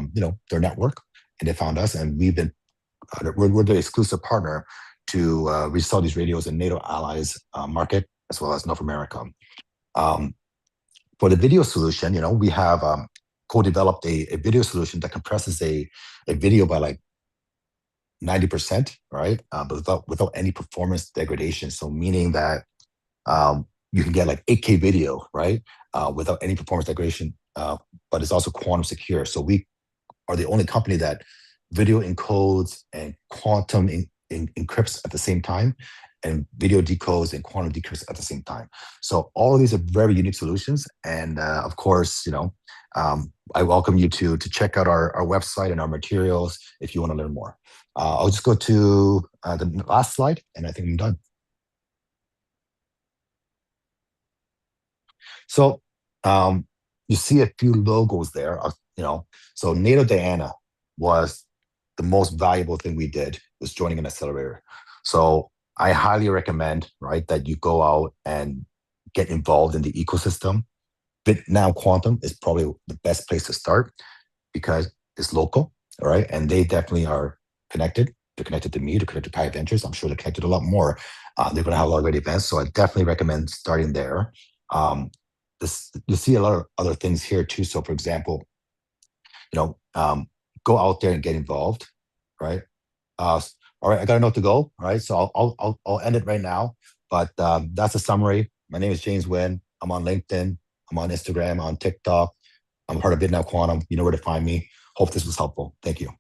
their network. And they found us, and we're the exclusive partner to resell these radios in NATO allies market, as well as North America. For the video solution, we have co-developed a video solution that compresses a video by 90%, right? But without any performance degradation. So meaning that you can get 8K video, right? Without any performance degradation, but it's also quantum secure. So we are the only company that video encodes and quantum encrypts at the same time, and video decodes and quantum decrypts at the same time. So all of these are very unique solutions. And of course, I welcome you to check out our website and our materials if you want to learn more. I'll just go to the last slide, and I think I'm done. So you see a few logos there, so NATO Diana was the most valuable thing we did, was joining an accelerator. So I highly recommend, right, that you go out and get involved in the ecosystem. Vietnam Quantum is probably the best place to start because it's local, all right? And they definitely are connected. They're connected to me, they're connected to Pi Ventures. I'm sure they're connected a lot more. They're going to have a lot of great events. So I definitely recommend starting there. You see a lot of other things here too. So for example, go out there and get involved, right? All right, I got a note to go. All right, so I'll end it right now. But that's a summary. My name is James Nguyen. I'm on LinkedIn. I'm on Instagram, on TikTok. I'm part of Vietnam Quantum. You know where to find me. Hope this was helpful. Thank you.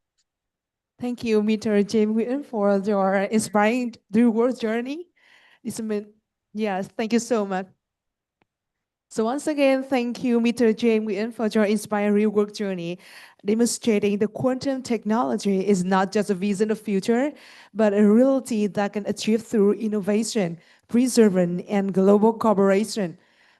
Thank you, Mr. James Nguyen, for your inspiring real world journey. Yes, thank you so much. So once again, thank you, Mr. James Nguyen, for your inspiring real world journey, demonstrating the quantum technology is not just a vision of future, but a reality that can achieve through innovation, perseverance, and global cooperation.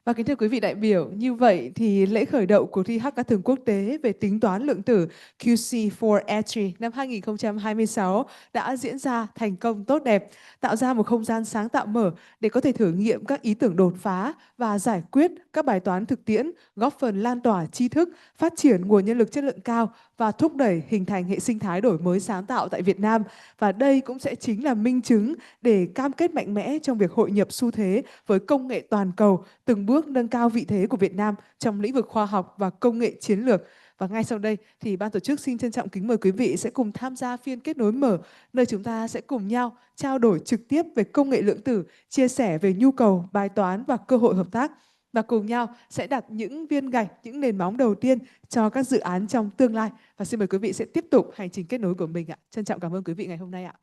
Và kính thưa quý vị đại biểu, như vậy thì lễ khởi động cuộc thi Hackathon quốc tế về tính toán lượng tử QC4SG năm 2026 đã diễn ra thành công tốt đẹp, tạo ra một không gian sáng tạo mở để có thể thử nghiệm các ý tưởng đột phá và giải quyết các bài toán thực tiễn, góp phần lan tỏa tri thức, phát triển nguồn nhân lực chất lượng cao và thúc đẩy hình thành hệ sinh thái đổi mới sáng tạo tại Việt Nam. Và đây cũng sẽ chính là minh chứng để cam kết mạnh mẽ trong việc hội nhập xu thế với công nghệ toàn cầu, từng bước nâng cao vị thế của Việt Nam trong lĩnh vực khoa học và công nghệ chiến lược. Và ngay sau đây thì ban tổ chức xin trân trọng kính mời quý vị sẽ cùng tham gia phiên kết nối mở, nơi chúng ta sẽ cùng nhau trao đổi trực tiếp về công nghệ lượng tử, chia sẻ về nhu cầu, bài toán và cơ hội hợp tác. Và cùng nhau sẽ đặt những viên gạch, những nền móng đầu tiên cho các dự án trong tương lai. Và xin mời quý vị sẽ tiếp tục hành trình kết nối của mình ạ. Trân trọng cảm ơn quý vị ngày hôm nay ạ.